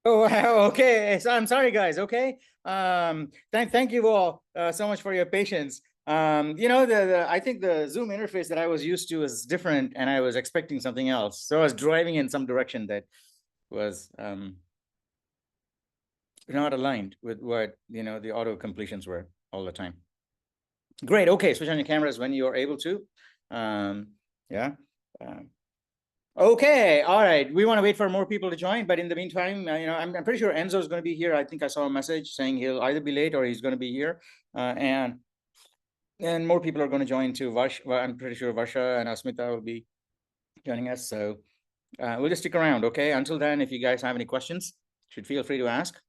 Oh, wow. Okay. So I'm sorry, guys. Okay. Thank you all so much for your patience. I think the Zoom interface that I was used to is different, and I was expecting something else. So I was driving in some direction that was not aligned with what the auto completions were all the time. Great. Okay. Switch on your cameras when you're able to. Yeah. Okay, all right. We want to wait for more people to join, but in the meantime, I'm pretty sure Enzo is going to be here. I think I saw a message saying he'll either be late or he's going to be here, and more people are going to join too. I'm pretty sure Varsha and Asmita will be joining us. So we'll just stick around. Okay. Until then, if you guys have any questions, should feel free to ask.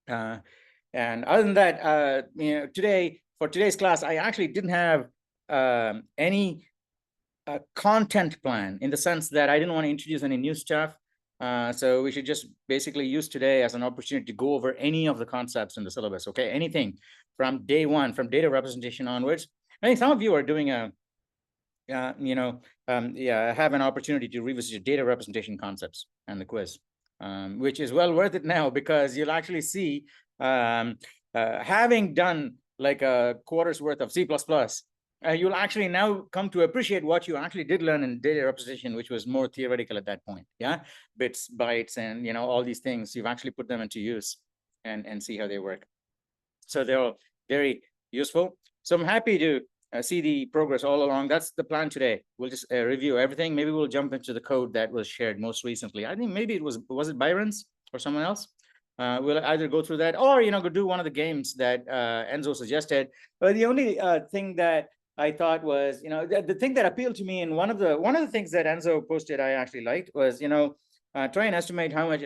And other than that, for today's class, I actually didn't have any content plan, in the sense that I didn't want to introduce any new stuff. So we should just basically use today as an opportunity to go over any of the concepts in the syllabus. Okay, anything from day one, from data representation onwards. I think some of you are doing have an opportunity to revisit your data representation concepts and the quiz, which is well worth it now, because you'll actually see, having done like a quarter's worth of C++, you'll actually now come to appreciate what you actually did learn in data representation, which was more theoretical at that point. Yeah, bits, bytes, and all these things. You've actually put them into use and see how they work. So they're all very useful. So I'm happy to see the progress all along. That's the plan today. We'll just review everything. Maybe we'll jump into the code that was shared most recently. I think maybe it was it Byron's or someone else? We'll either go through that or go do one of the games that Enzo suggested. But the only thing that I thought was, the thing that appealed to me, and one of the things that Enzo posted I actually liked was, try and estimate how much,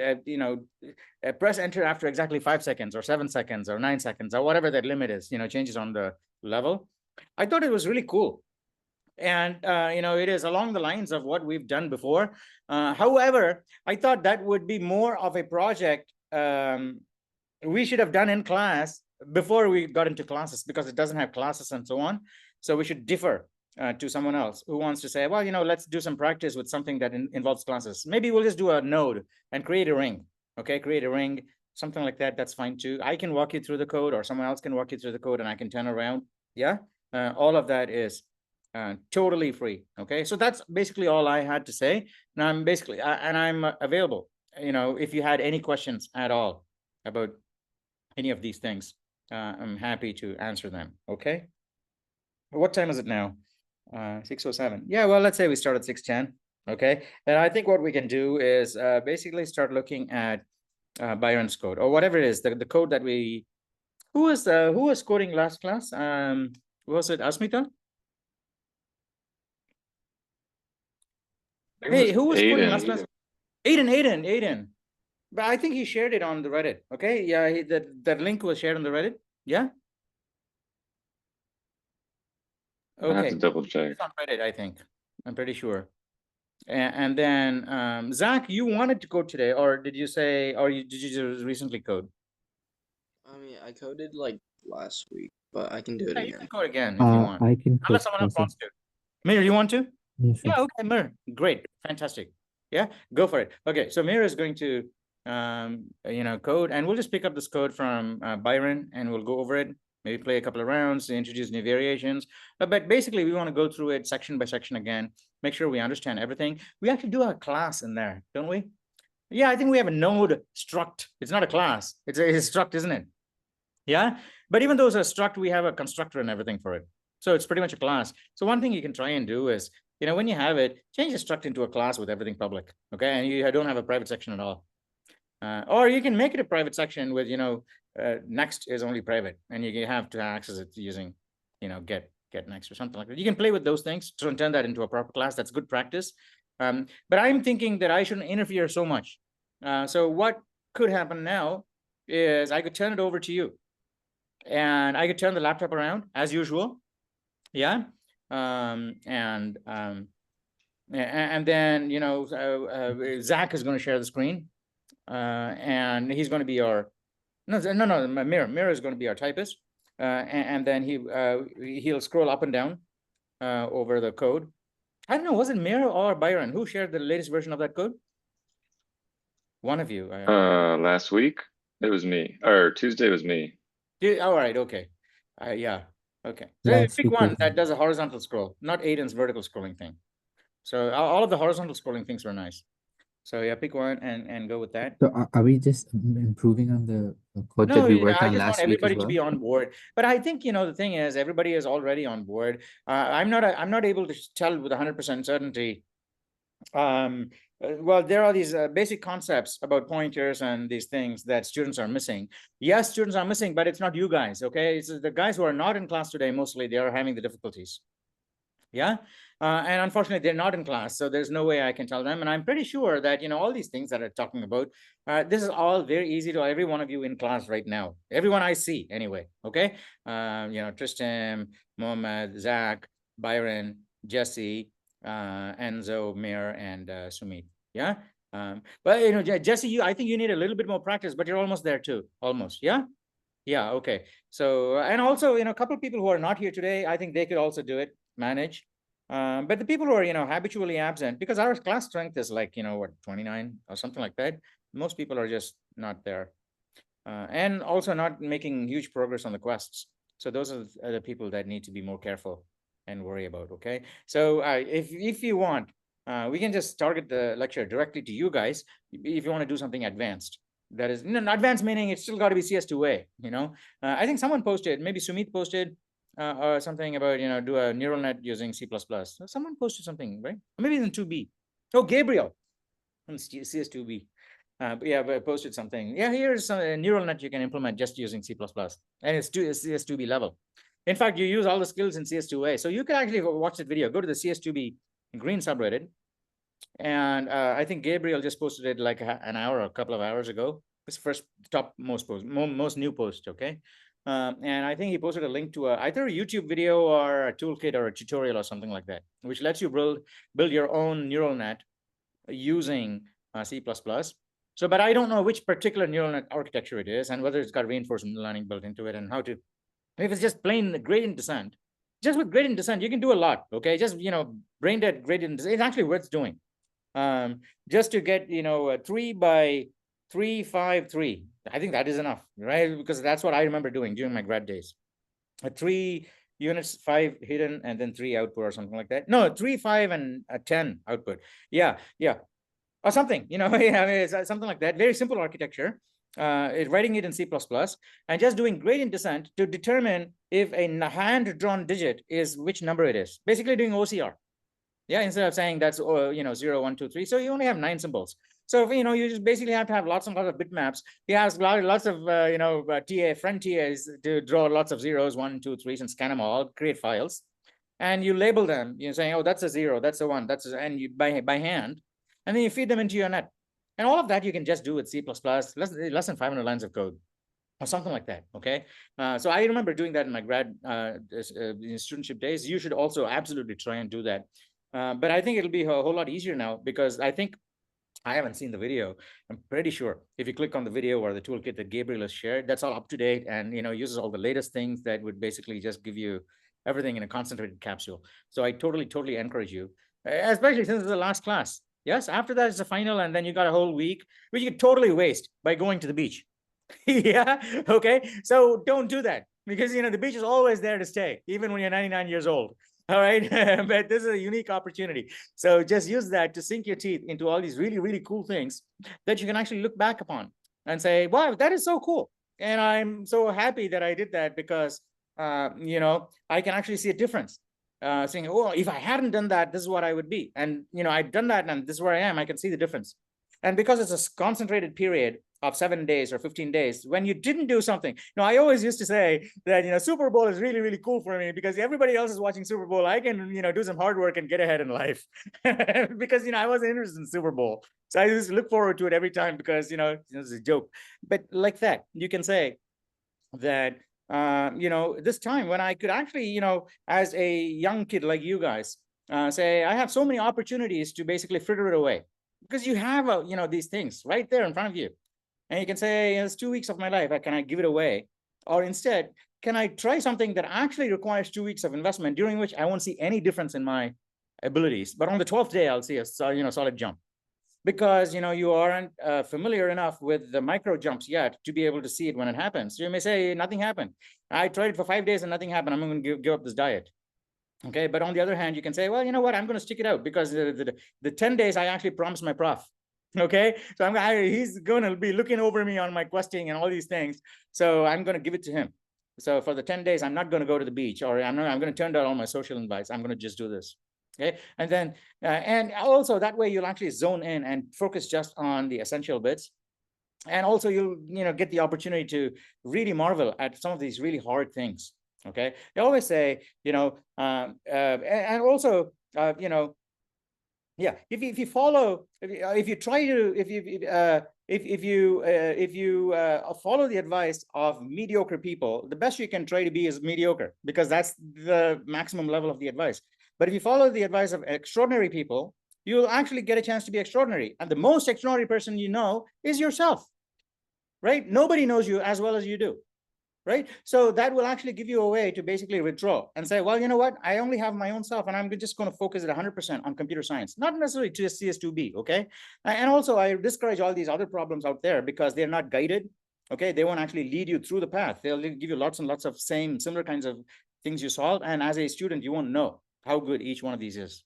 press enter after exactly 5 seconds or 7 seconds or 9 seconds or whatever that limit is, changes on the level. I thought it was really cool. And, it is along the lines of what we've done before. However, I thought that would be more of a project we should have done in class before we got into classes, because it doesn't have classes and so on. So we should differ to someone else who wants to say, well, let's do some practice with something that involves classes. Maybe we'll just do a node and create a ring. Okay, create a ring, something like that. That's fine too. I can walk you through the code, or someone else can walk you through the code, and I can turn around. Yeah, all of that is totally free. Okay, so that's basically all I had to say. Now I'm available. If you had any questions at all about any of these things, I'm happy to answer them. Okay. What time is it now? 6:07. Yeah, well, let's say we start at 6:10. Okay. And I think what we can do is basically start looking at Byron's code, or whatever it is, the code that we. Who was coding last class? Was it Asmita? Hey, who was coding last class? Aiden. But I think he shared it on the Reddit. Okay. Yeah, that link was shared on the Reddit. Yeah. I have Okay. to double check. It's on Reddit, I think. I'm pretty sure. And then Zach, you wanted to code today, or did you say, or did you just recently code? I mean, I coded like last week, but I can do it Yeah, you again. can code again if you want. I can Unless code someone else also. wants to. Mir, you want to? Yes, sir. Yeah, okay, Mir. Great. Fantastic. Yeah, go for it. Okay, so Mir is going to code, and we'll just pick up this code from Byron, and we'll go over it, maybe play a couple of rounds, introduce new variations. But basically, we want to go through it section by section again, make sure we understand everything. We actually do have a class in there, don't we? Yeah, I think we have a node struct. It's not a class. It's a struct, isn't it? Yeah, but even though it's a struct, we have a constructor and everything for it. So it's pretty much a class. So one thing you can try and do is, when you have it, change the struct into a class with everything public. Okay, and you don't have a private section at all. Or you can make it a private section with, next is only private, and you have to access it using, get next or something like that. You can play with those things to turn that into a proper class. That's good practice. But I'm thinking that I shouldn't interfere so much. So what could happen now is I could turn it over to you, and I could turn the laptop around as usual. Yeah. And then, Zach is going to share the screen, and he's going to be our, no, Mirror is going to be our typist. And then he'll scroll up and down over the code. I don't know, was it Mirror or Byron who shared the latest version of that code? One of you. Last week it was me, or Tuesday was me. All right. Okay. Yeah. Okay. So Last pick week one was that does a horizontal scroll, not Aiden's vertical scrolling thing. So all of the horizontal scrolling things were nice. So yeah, pick one and go with that. So are we just improving on the code No, that we worked I on just want last week as everybody to well? be on board. But I think, the thing is, everybody is already on board. I'm not able to tell with 100% certainty. Well, there are these basic concepts about pointers and these things that students are missing. Yes, students are missing, but it's not you guys, okay? It's the guys who are not in class today, mostly, they are having the difficulties. Yeah. And unfortunately, they're not in class, so there's no way I can tell them. And I'm pretty sure that, all these things that I'm talking about, this is all very easy to every one of you in class right now. Everyone I see, anyway. Okay. Tristan, Mohammed, Zach, Byron, Jesse, Enzo, Mir, and Sumit. Yeah. But Jesse, I think you need a little bit more practice, but you're almost there too. Almost. Yeah. Yeah. Okay. So, and also, a couple of people who are not here today, I think they could also do it, manage. But the people who are, habitually absent, because our class strength is like, what, 29 or something like that. Most people are just not there. And also not making huge progress on the quests. So those are the people that need to be more careful and worry about. Okay. So if you want, we can just target the lecture directly to you guys if you want to do something advanced. That is, not advanced meaning it's still got to be CS2A. I think someone posted, maybe Sumit posted or something about, do a neural net using C++. Someone posted something, right? Or maybe in 2B. Oh, Gabriel from CS2B. But yeah, but I posted something. Yeah, here's a neural net you can implement just using C++, and it's CS2B level. In fact, you use all the skills in CS2A. So you can actually watch that video. Go to the CS2B green subreddit. And I think Gabriel just posted it like an hour or a couple of hours ago. It's first top most post, most new post. Okay. And I think he posted a link to either a YouTube video or a toolkit or a tutorial or something like that, which lets you build your own neural net using C++. So, but I don't know which particular neural net architecture it is and whether it's got reinforcement learning built into it and how to, if it's just plain gradient descent, just with gradient descent, you can do a lot. Okay. Just, brain dead gradient descent, it's actually worth doing. Just to get, 3 by 3, 5, 3. I think that is enough, right? Because that's what I remember doing during my grad days. 3 units, 5 hidden, and then 3 output or something like that. No, 3, 5, and 10 output. Yeah. Or something, yeah, I mean, it's something like that. Very simple architecture. Writing it in C++ and just doing gradient descent to determine if a hand-drawn digit is which number it is. Basically doing OCR. Yeah, instead of saying that's 0, 1, 2, 3. So you only have 9 symbols. So you just basically have to have lots and lots of bitmaps. He has lots of friend TAs to draw lots of 0s, 1, 2, 3s, and scan them all, create files, and you label them. You're saying, oh, that's a 0, that's a 1, and you by hand, and then you feed them into your net. And all of that you can just do with C++, less than 500 lines of code or something like that. Okay. So I remember doing that in my grad studentship days. You should also absolutely try and do that. But I think it'll be a whole lot easier now because I think I haven't seen the video. I'm pretty sure if you click on the video or the toolkit that Gabriel has shared, that's all up to date and uses all the latest things that would basically just give you everything in a concentrated capsule. So I totally encourage you, especially since it's the last class. Yes, after that it's the final, and then you got a whole week, which you could totally waste by going to the beach. Yeah. Okay. So don't do that because the beach is always there to stay, even when you're 99 years old. All right. But this is a unique opportunity. So just use that to sink your teeth into all these really cool things that you can actually look back upon and say, wow, that is so cool. And I'm so happy that I did that because, I can actually see a difference. Saying, oh, if I hadn't done that, this is what I would be. And, I've done that and this is where I am. I can see the difference. And because it's a concentrated period of 7 days or 15 days, when you didn't do something, I always used to say that, Super Bowl is really cool for me because everybody else is watching Super Bowl. I can, do some hard work and get ahead in life because, I wasn't interested in Super Bowl. So I just look forward to it every time because, it's a joke. But like that, you can say that, this time when I could actually, as a young kid like you guys, say, I have so many opportunities to basically fritter it away. Because you have, these things right there in front of you. And you can say, it's 2 weeks of my life. Can I give it away? Or instead, can I try something that actually requires 2 weeks of investment during which I won't see any difference in my abilities. But on the 12th day, I'll see a solid jump. because you aren't familiar enough with the micro jumps yet to be able to see it when it happens. So you may say nothing happened. I tried it for 5 days and nothing happened. I'm going to give up this diet. Okay, but on the other hand, you can say, well, you know what? I'm going to stick it out because the 10 days I actually promised my prof. Okay, so he's going to be looking over me on my questing and all these things. So I'm going to give it to him. So for the 10 days, I'm not going to go to the beach, or I'm going to turn down all my social invites. I'm going to just do this. Okay, and then and also that way you'll actually zone in and focus just on the essential bits. And also you'll get the opportunity to really marvel at some of these really hard things. Okay, they always say, and also yeah, if you follow, if you try to, if you follow the advice of mediocre people, the best you can try to be is mediocre, because that's the maximum level of the advice. But if you follow the advice of extraordinary people, you'll actually get a chance to be extraordinary. And the most extraordinary person you know is yourself, right? Nobody knows you as well as you do. Right? So that will actually give you a way to basically withdraw and say, well, you know what? I only have my own self, and I'm just going to focus it 100% on computer science, not necessarily to CS2B. Okay. And also I discourage all these other problems out there because they're not guided. Okay. They won't actually lead you through the path. They'll give you lots and lots of similar kinds of things you solve. And as a student, you won't know how good each one of these is,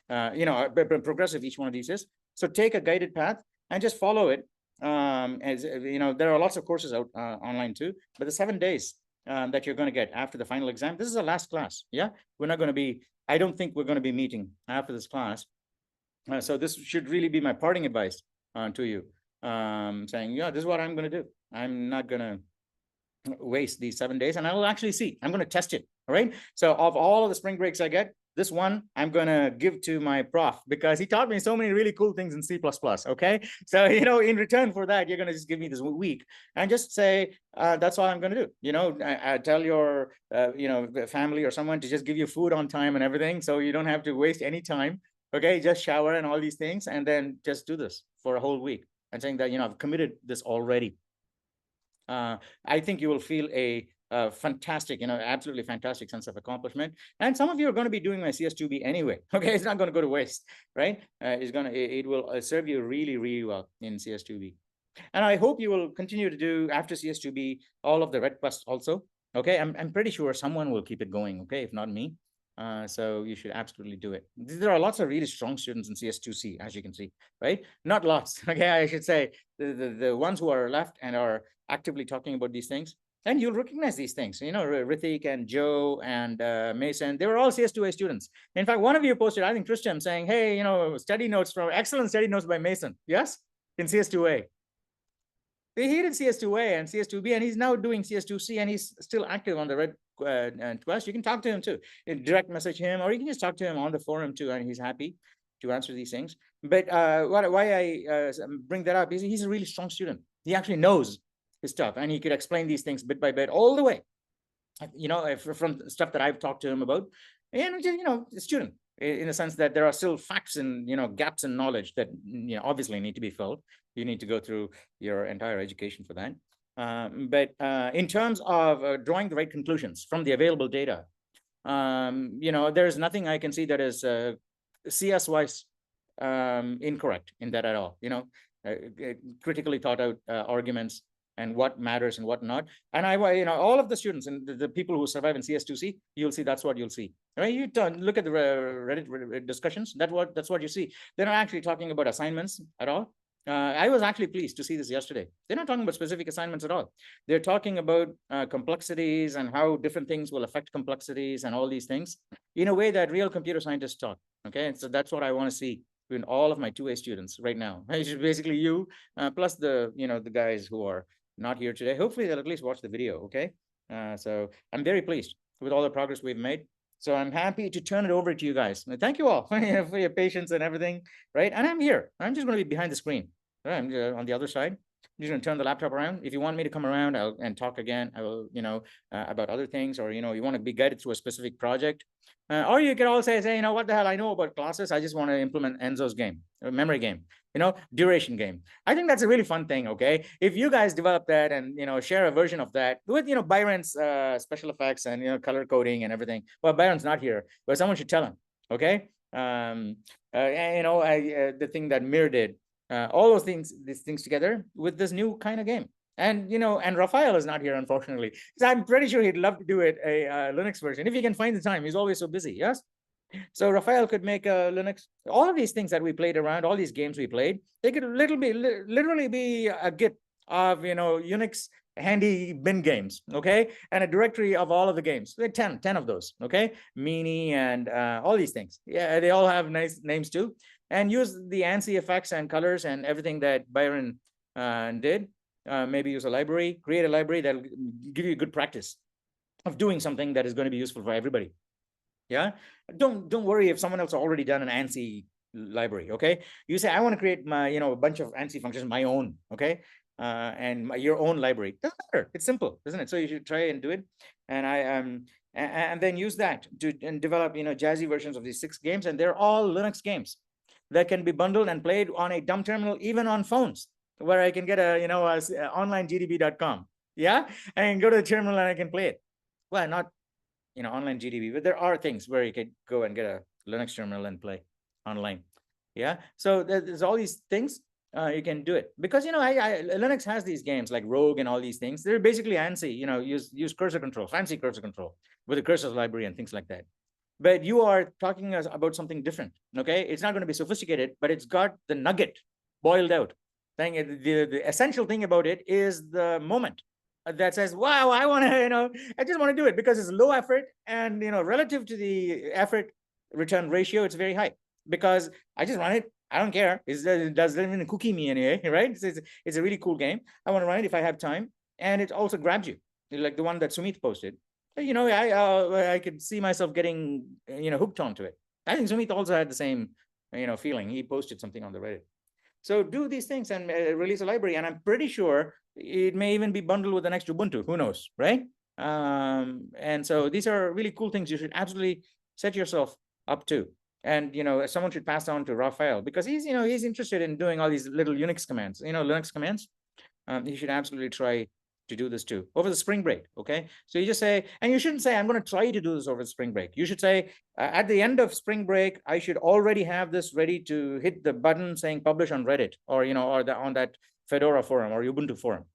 progressive each one of these is. So take a guided path and just follow it. As there are lots of courses out online too, but the 7 days that you're going to get after the final exam, this is the last class. Yeah, we're not going to be, I don't think we're going to be meeting after this class. So this should really be my parting advice to you, saying, yeah, this is what I'm going to do. I'm not going to waste these 7 days, and I will actually see. I'm going to test it. All right. So of all of the spring breaks I get, this one I'm going to give to my prof, because he taught me so many really cool things in C++. Okay. So, in return for that, you're going to just give me this week and just say, that's all I'm going to do. I tell your, family or someone to just give you food on time and everything. So you don't have to waste any time. Okay. Just shower and all these things, and then just do this for a whole week and saying that, I've committed this already. I think you will feel a fantastic, absolutely fantastic sense of accomplishment. And some of you are going to be doing my CS2B anyway. Okay, it's not going to go to waste, right? It will serve you really, really well in CS2B. And I hope you will continue to do after CS2B all of the red quests also. Okay, I'm pretty sure someone will keep it going. Okay, if not me. So you should absolutely do it. There are lots of really strong students in CS2C, as you can see, right? Not lots. Okay, I should say the ones who are left and are actively talking about these things. And you'll recognize these things, Rithik and Joe and Mason, they were all CS2A students. In fact, one of you posted, I think Tristan, saying, hey, excellent study notes by Mason. Yes, in CS2A. He did CS2A and CS2B, and he's now doing CS2C, and he's still active on the red quest. You can talk to him too, direct message him, or you can just talk to him on the forum too, and he's happy to answer these things. But why I bring that up is he's a really strong student. He actually knows his stuff, and he could explain these things bit by bit all the way, from stuff that I've talked to him about. And just, a student, in the sense that there are still facts and gaps in knowledge that obviously need to be filled. You need to go through your entire education for that. But in terms of drawing the right conclusions from the available data, there's nothing I can see that is CS wise incorrect in that at all. Critically thought out arguments and what matters and what not. And all of the students and the people who survive in CS2C, you'll see that's what you'll see. Right? You look at the Reddit discussions. That's what you see. They're not actually talking about assignments at all. I was actually pleased to see this yesterday. They're not talking about specific assignments at all. They're talking about complexities and how different things will affect complexities and all these things in a way that real computer scientists talk. Okay, so that's what I want to see in all of my 2A students right now. It's basically you, plus the the guys who are not here today. Hopefully they'll at least watch the video. Okay, so I'm very pleased with all the progress we've made. So I'm happy to turn it over to you guys. Thank you all for your patience and everything, right? And I'm here. I'm just going to be behind the screen. Right? I'm on the other side. I'm just going to turn the laptop around. If you want me to come around and talk again, I will, about other things, or, you want to be guided through a specific project. Or you can all say, what the hell I know about classes. I just want to implement Enzo's game, memory game, duration game. I think that's a really fun thing. Okay. If you guys develop that and, share a version of that with, Byron's special effects and, color coding and everything. Well, Byron's not here, but someone should tell him. Okay. The thing that Mir did all these things together with this new kind of game. And and Rafael is not here, unfortunately. So I'm pretty sure he'd love to do it a Linux version if he can find the time. He's always so busy. Yes. So Rafael could make a Linux. All of these things that we played around, all these games we played, they could literally be a Git of Unix handy bin games, okay, and a directory of all of the games. There are 10 of those, okay, Meanie and all these things. Yeah, they all have nice names too. And use the ANSI effects and colors and everything that Byron did. Maybe use a library, create a library that'll give you good practice of doing something that is going to be useful for everybody. Yeah, don't worry if someone else already done an ANSI library. Okay, you say I want to create my a bunch of ANSI functions, my own. Okay, and your own library. Doesn't matter. It's simple, isn't it? So you should try and do it. And and then use that to develop jazzy versions of these 6 games, and they're all Linux games that can be bundled and played on a dumb terminal, even on phones, where I can get a onlinegdb.com. Yeah, and I can go to the terminal and I can play it. Well, not online GDB, but there are things where you could go and get a Linux terminal and play online. Yeah, so there's all these things you can do it because Linux has these games like Rogue and all these things. They're basically ANSI. Use cursor control, fancy cursor control with a cursor library and things like that. But you are talking about something different. Okay, it's not going to be sophisticated, but it's got the nugget boiled out. The essential thing about it is the moment that says, wow, I want to, I just want to do it because it's low effort and, relative to the effort return ratio, it's very high because I just run it. I don't care. It doesn't even cookie me anyway, right? It's a really cool game. I want to run it if I have time. And it also grabs you, like the one that Sumit posted. I could see myself getting, hooked onto it. I think Sumit also had the same, feeling. He posted something on the Reddit. So do these things and release a library. And I'm pretty sure it may even be bundled with the next Ubuntu. Who knows, right? And so these are really cool things you should absolutely set yourself up to. And, someone should pass on to Rafael because he's interested in doing all these little Unix commands, Linux commands. He should absolutely try to do this too over the spring break. Okay, so you just say, and you shouldn't say I'm going to try to do this over the spring break. You should say at the end of spring break I should already have this ready to hit the button saying publish on Reddit or on that Fedora forum or Ubuntu forum.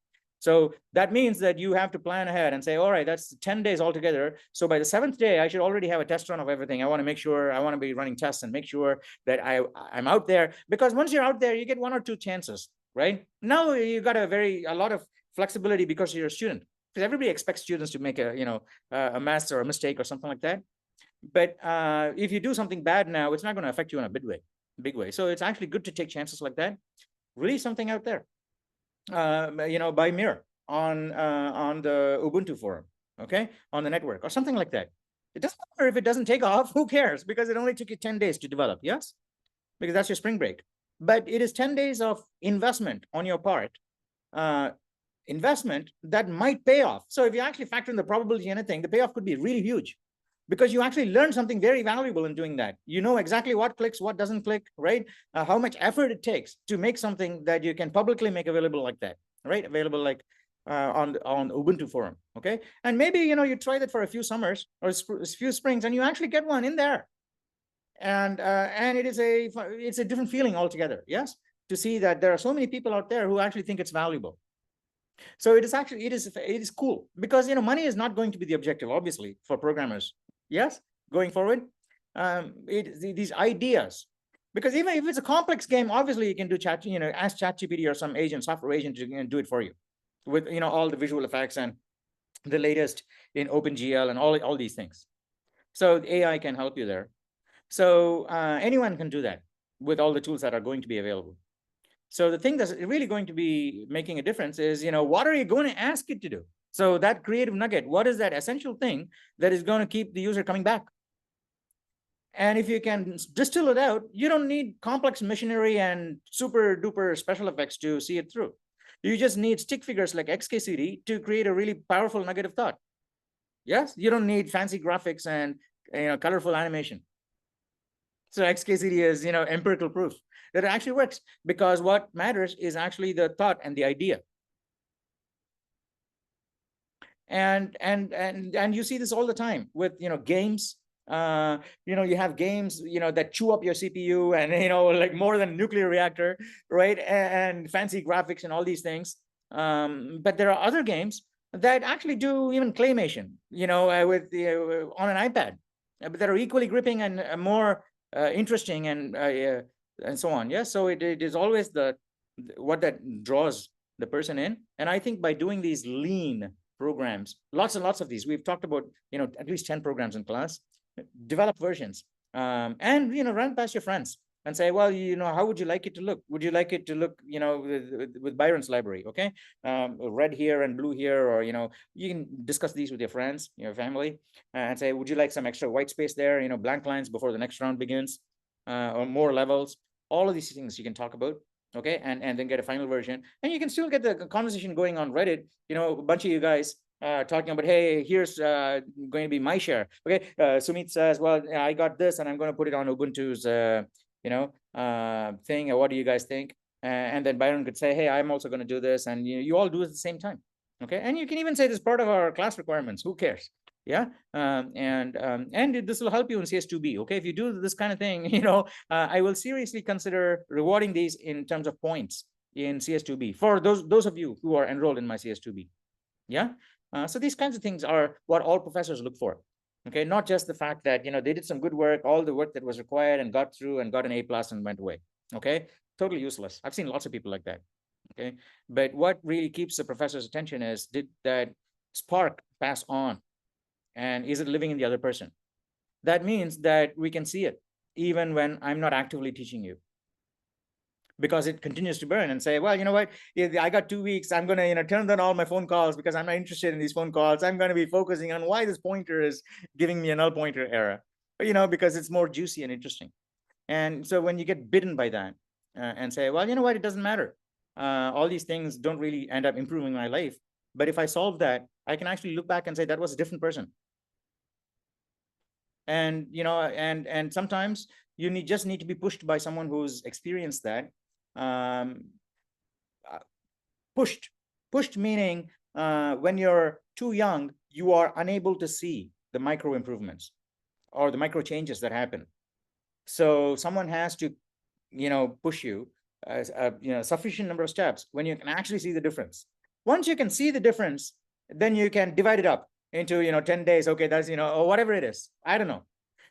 So that means that you have to plan ahead and say, all right, that's 10 days altogether. So by the 7th day I should already have a test run of everything. I want to make sure, I want to be running tests and make sure that I'm out there, because once you're out there you get 1 or 2 chances, right? Now you got a lot of flexibility because you're a student, because everybody expects students to make a mess or a mistake or something like that. But if you do something bad now, it's not going to affect you in a big way. So it's actually good to take chances like that. Release something out there, by Mir on the Ubuntu forum, okay, on the network or something like that. It doesn't matter if it doesn't take off. Who cares? Because it only took you 10 days to develop. Yes, because that's your spring break. But it is 10 days of investment on your part. Investment that might pay off. So if you actually factor in the probability and anything, the payoff could be really huge because you actually learn something very valuable in doing that. You know exactly what clicks, what doesn't click, right? How much effort it takes to make something that you can publicly make available like that, right? Available like on Ubuntu forum, okay? And maybe, you try that for a few summers or a few springs and you actually get one in there. And it's a different feeling altogether, yes? To see that there are so many people out there who actually think it's valuable. So it is cool because money is not going to be the objective, obviously, for programmers. Yes, going forward, these ideas, because even if it's a complex game, obviously you can do ask ChatGPT or some software agent to do it for you with all the visual effects and the latest in OpenGL and all these things. So AI can help you there. So anyone can do that with all the tools that are going to be available. So the thing that's really going to be making a difference is, what are you going to ask it to do? So that creative nugget, what is that essential thing that is going to keep the user coming back? And if you can distill it out, you don't need complex machinery and super duper special effects to see it through. You just need stick figures like XKCD to create a really powerful nugget of thought. Yes, you don't need fancy graphics and colorful animation. So XKCD is empirical proof that it actually works, because what matters is actually the thought and the idea. And you see this all the time with games You have games, that chew up your CPU and, like more than a nuclear reactor, right? And fancy graphics and all these things. But there are other games that actually do even claymation, with on an iPad, but that are equally gripping and more interesting and so on. Yeah. So it is always what that draws the person in. And I think by doing these lean programs, lots and lots of these, we've talked about, at least 10 programs in class, develop versions, and, run past your friends and say, well, how would you like it to look? Would you like it to look, with Byron's library? Okay. Red here and blue here, or, you can discuss these with your friends, your family, and say, would you like some extra white space there, blank lines before the next round begins, or more levels? All of these things you can talk about. Okay. And then get a final version, and you can still get the conversation going on Reddit, a bunch of you guys talking about, hey, here's going to be my share. Okay. Sumit says, well, I got this and I'm going to put it on Ubuntu's thing. What do you guys think? And then Byron could say, hey, I'm also going to do this, and you all do it at the same time. Okay. And you can even say this is part of our class requirements. Who cares? Yeah. And this will help you in CS2B. Okay. If you do this kind of thing, I will seriously consider rewarding these in terms of points in CS2B for those of you who are enrolled in my CS2B. Yeah. So these kinds of things are what all professors look for. Okay. Not just the fact that, they did some good work, all the work that was required and got through and got an A+ and went away. Okay. Totally useless. I've seen lots of people like that. Okay. But what really keeps the professor's attention is, did that spark pass on? And is it living in the other person? That means that we can see it even when I'm not actively teaching you, because it continues to burn and say, well, you know what, I got 2 weeks. I'm going to, turn down all my phone calls because I'm not interested in these phone calls. I'm going to be focusing on why this pointer is giving me a null pointer error, because it's more juicy and interesting. And so when you get bitten by that and say, well, you know what, it doesn't matter. All these things don't really end up improving my life. But if I solve that, I can actually look back and say that was a different person. And, and sometimes you just need to be pushed by someone who's experienced that. Pushed meaning when you're too young, you are unable to see the micro improvements or the micro changes that happen. So someone has to, push you sufficient number of steps when you can actually see the difference. Once you can see the difference, then you can divide it up into 10 days. Okay, that's or whatever it is. I don't know.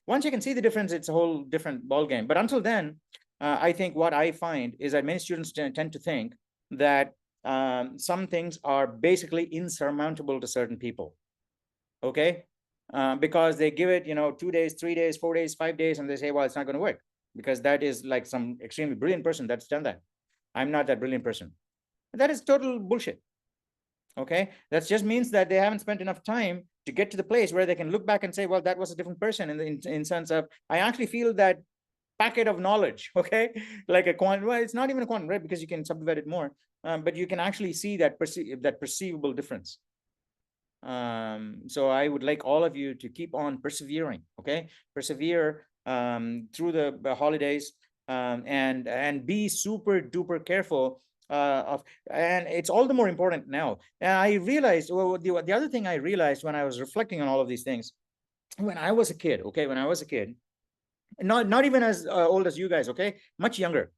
Once you can see the difference, it's a whole different ball game. But until then, I think what I find is that many students tend to think that some things are basically insurmountable to certain people. Okay, because they give it 2 days, 3 days, 4 days, 5 days, and they say, well, it's not going to work because that is like some extremely brilliant person that's done that. I'm not that brilliant person. That is total bullshit. Okay, that just means that they haven't spent enough time to get to the place where they can look back and say, well, that was a different person in sense of, I actually feel that packet of knowledge. Okay, like a quantum, well, it's not even a quantum, right? Because you can subdivide it more, but you can actually see that perceivable difference. So I would like all of you to keep on persevering. Okay, persevere through the holidays, and be super duper careful and it's all the more important now. And I realized, well, the other thing I realized when I was reflecting on all of these things, when I was a kid, okay, when I was a kid, not even as old as you guys, okay, much younger,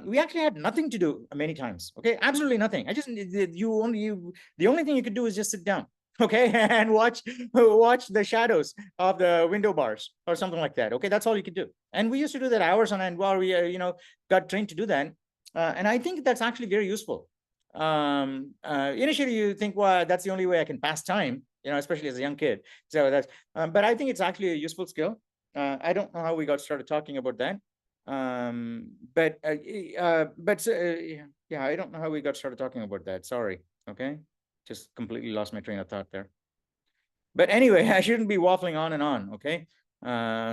we actually had nothing to do many times. Okay, absolutely nothing. The only thing you could do is just sit down, okay, and watch the shadows of the window bars or something like that. Okay, that's all you could do. And we used to do that hours on end while we got trained to do that. And I think that's actually very useful. Initially you think, well, that's the only way I can pass time, especially as a young kid. So that's, but I think it's actually a useful skill. I don't know how we got started talking about that. Yeah, I don't know how we got started talking about that. Sorry. Okay. Just completely lost my train of thought there. But anyway, I shouldn't be waffling on and on. Okay.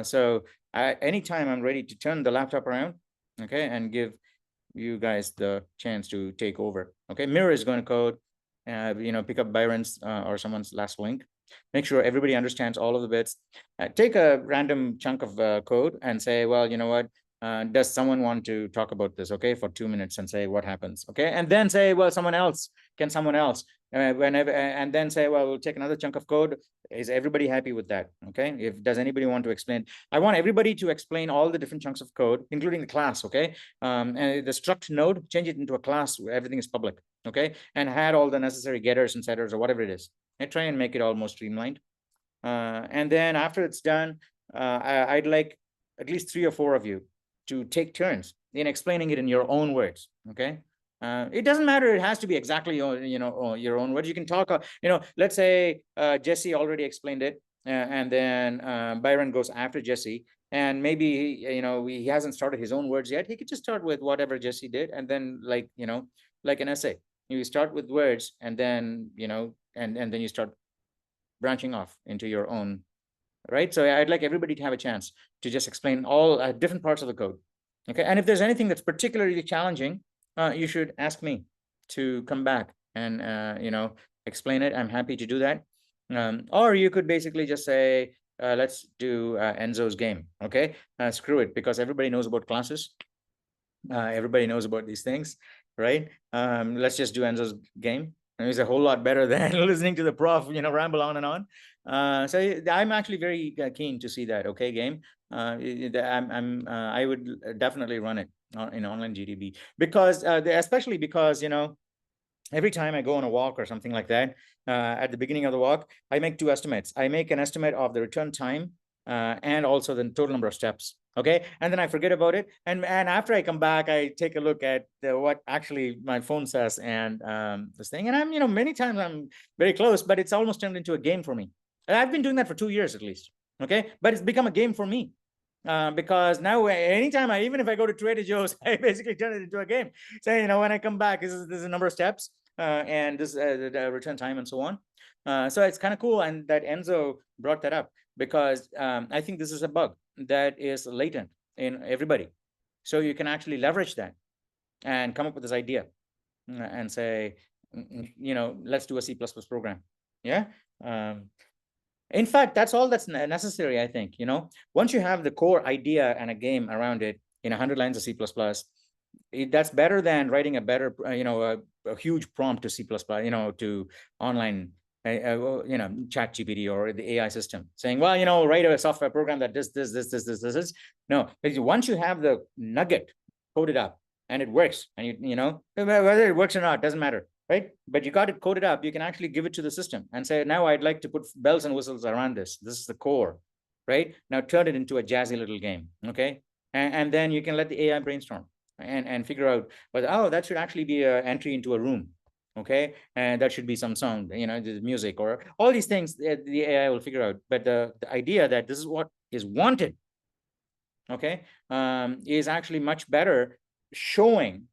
So anytime I'm ready to turn the laptop around, okay, and give you guys the chance to take over. Okay, Mirror is going to code, pick up Byron's or someone's last link. Make sure everybody understands all of the bits. Take a random chunk of code and say, well, you know what, does someone want to talk about this? Okay, for 2 minutes, and say what happens. Okay, and then say, well, can someone else whenever, and then say, well, we'll take another chunk of code. Is everybody happy with that? Okay. Does anybody want to explain? I want everybody to explain all the different chunks of code, including the class. Okay. And the struct node, change it into a class where everything is public. Okay. And add all the necessary getters and setters or whatever it is. And try and make it all more streamlined. And then after it's done, I'd like at least 3 or 4 of you to take turns in explaining it in your own words. Okay. It doesn't matter. It has to be exactly your own words. You can talk, let's say Jesse already explained it, and then Byron goes after Jesse, and maybe he hasn't started his own words yet. He could just start with whatever Jesse did, and then like an essay. You start with words, and then and then you start branching off into your own, right? So I'd like everybody to have a chance to just explain all different parts of the code. Okay. And if there's anything that's particularly challenging, you should ask me to come back and, explain it. I'm happy to do that. Or you could basically just say, let's do Enzo's game. Okay. Screw it, because everybody knows about classes. Everybody knows about these things, right? Let's just do Enzo's game. It's a whole lot better than listening to the prof, ramble on and on. So I'm actually very keen to see that. Okay, game. I would definitely run it in online GDB, because especially because every time I go on a walk or something like that, at the beginning of the walk, I make 2 estimates. I make an estimate of the return time and also the total number of steps. Okay. And then I forget about it. And after I come back, I take a look at what actually my phone says and this thing. And I'm, many times I'm very close, but it's almost turned into a game for me. And I've been doing that for 2 years at least. Okay. But it's become a game for me. Because now anytime even if I go to Trader Joe's, I basically turn it into a game. So, when I come back, this is a number of steps and this the return time and so on. So it's kind of cool. And that Enzo brought that up, because I think this is a bug that is latent in everybody. So you can actually leverage that and come up with this idea and say, let's do a C++ program. Yeah. In fact, that's all that's necessary, I think. Once you have the core idea and a game around it in 100 lines of C++, that's better than writing a better, a huge prompt to C++, to online, chat GPT or the AI system saying, well, write a software program that does this. No, once you have the nugget coded up and it works, and whether it works or not, doesn't matter. Right. But you got it coded up. You can actually give it to the system and say, now I'd like to put bells and whistles around this. This is the core. Right. Now turn it into a jazzy little game. Okay. And then you can let the AI brainstorm and figure out, that should actually be an entry into a room. Okay. And that should be some sound, the music or all these things the AI will figure out. But the idea that this is what is wanted, okay, is actually much better showing.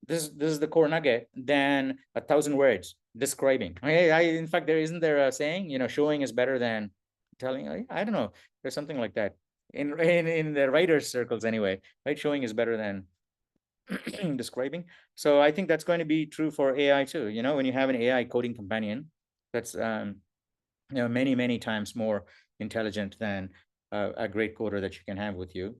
This is the core nugget than 1,000 words describing. In fact, isn't there a saying, showing is better than telling? I don't know. There's something like that in the writers' circles anyway, right? Showing is better than describing. So I think that's going to be true for AI too. When you have an AI coding companion, that's many, many times more intelligent than a great coder that you can have with you.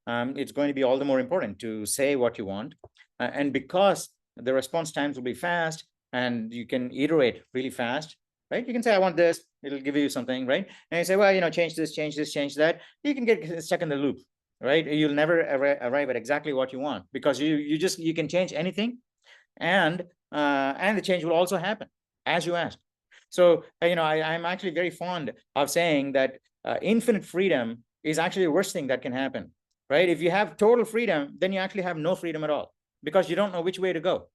It's going to be all the more important to say what you want. And because the response times will be fast and you can iterate really fast, right? You can say, I want this, it'll give you something, right? And you say, well, change this, change that. You can get stuck in the loop, right? You'll never arrive at exactly what you want, because you can change anything, and the change will also happen as you ask. So, I'm actually very fond of saying that infinite freedom is actually the worst thing that can happen, right? If you have total freedom, then you actually have no freedom at all, because you don't know which way to go.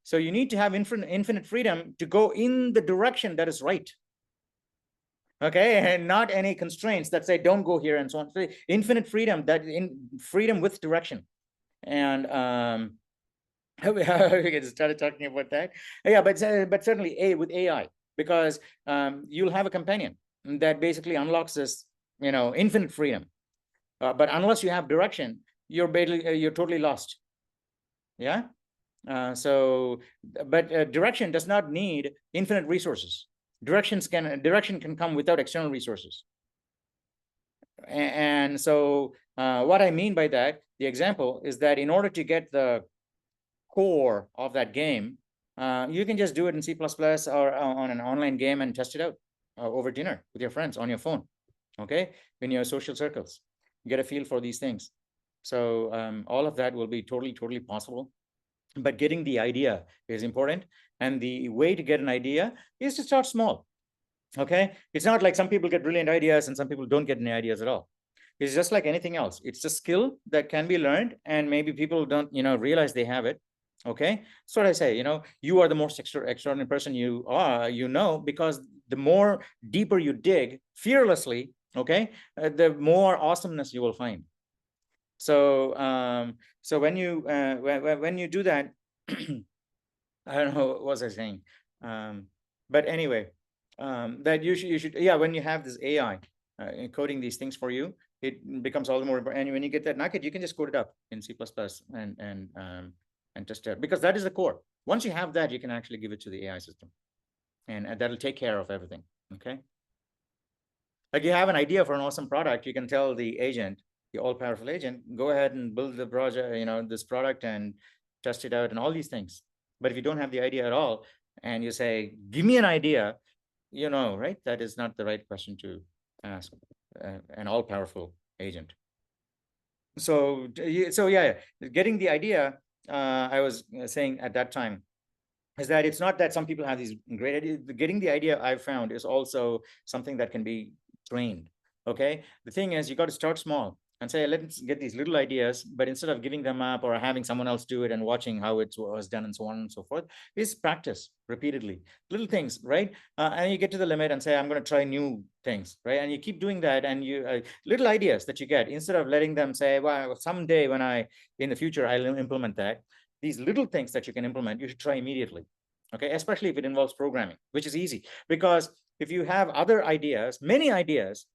So you need to have infinite freedom to go in the direction that is right. Okay, and not any constraints that say don't go here and so on. So infinite freedom, freedom with direction. And we started talking about that. Yeah, but certainly with AI, because you'll have a companion that basically unlocks this, infinite freedom. But unless you have direction, you're totally lost. Yeah. But direction does not need infinite resources. Direction can come without external resources. And so what I mean by that, the example is that in order to get the core of that game, You can just do it in C++ or on an online game and test it out over dinner with your friends on your phone, okay? In your social circles, get a feel for these things. So all of that will be totally possible. But getting the idea is important. And the way to get an idea is to start small, okay? It's not like some people get brilliant ideas and some people don't get any ideas at all. It's just like anything else. It's a skill that can be learned, and maybe people don't, realize they have it. Okay, that's what I say. You are the most extraordinary person you are, because the more deeper you dig fearlessly, okay, the more awesomeness you will find. So, so when you do that, I don't know what was I saying, but anyway, that you should, yeah, when you have this AI coding these things for you, it becomes all the more important. And when you get that nugget, you can just code it up in C++ and test it, because that is the core. Once you have that, you can actually give it to the AI system, and that'll take care of everything. Okay. Like you have an idea for an awesome product, you can tell the agent, the all-powerful agent, go ahead and build the project, this product and test it out and all these things. But if you don't have the idea at all, and you say, give me an idea, right? That is not the right question to ask an all-powerful agent. So yeah, getting the idea, I was saying at that time, is that it's not that some people have these great ideas. Getting the idea, I've found, is also something that can be trained. Okay, the thing is, you got to start small and say, let's get these little ideas, but instead of giving them up or having someone else do it and watching how it was done and so on and so forth, is practice repeatedly little things, right? And you get to the limit and say, I'm going to try new things, right? And you keep doing that, and you little ideas that you get, instead of letting them say, well, someday when in the future I'll implement that. These little things that you can implement, you should try immediately. Okay, especially if it involves programming, which is easy, because if you have other ideas, many ideas,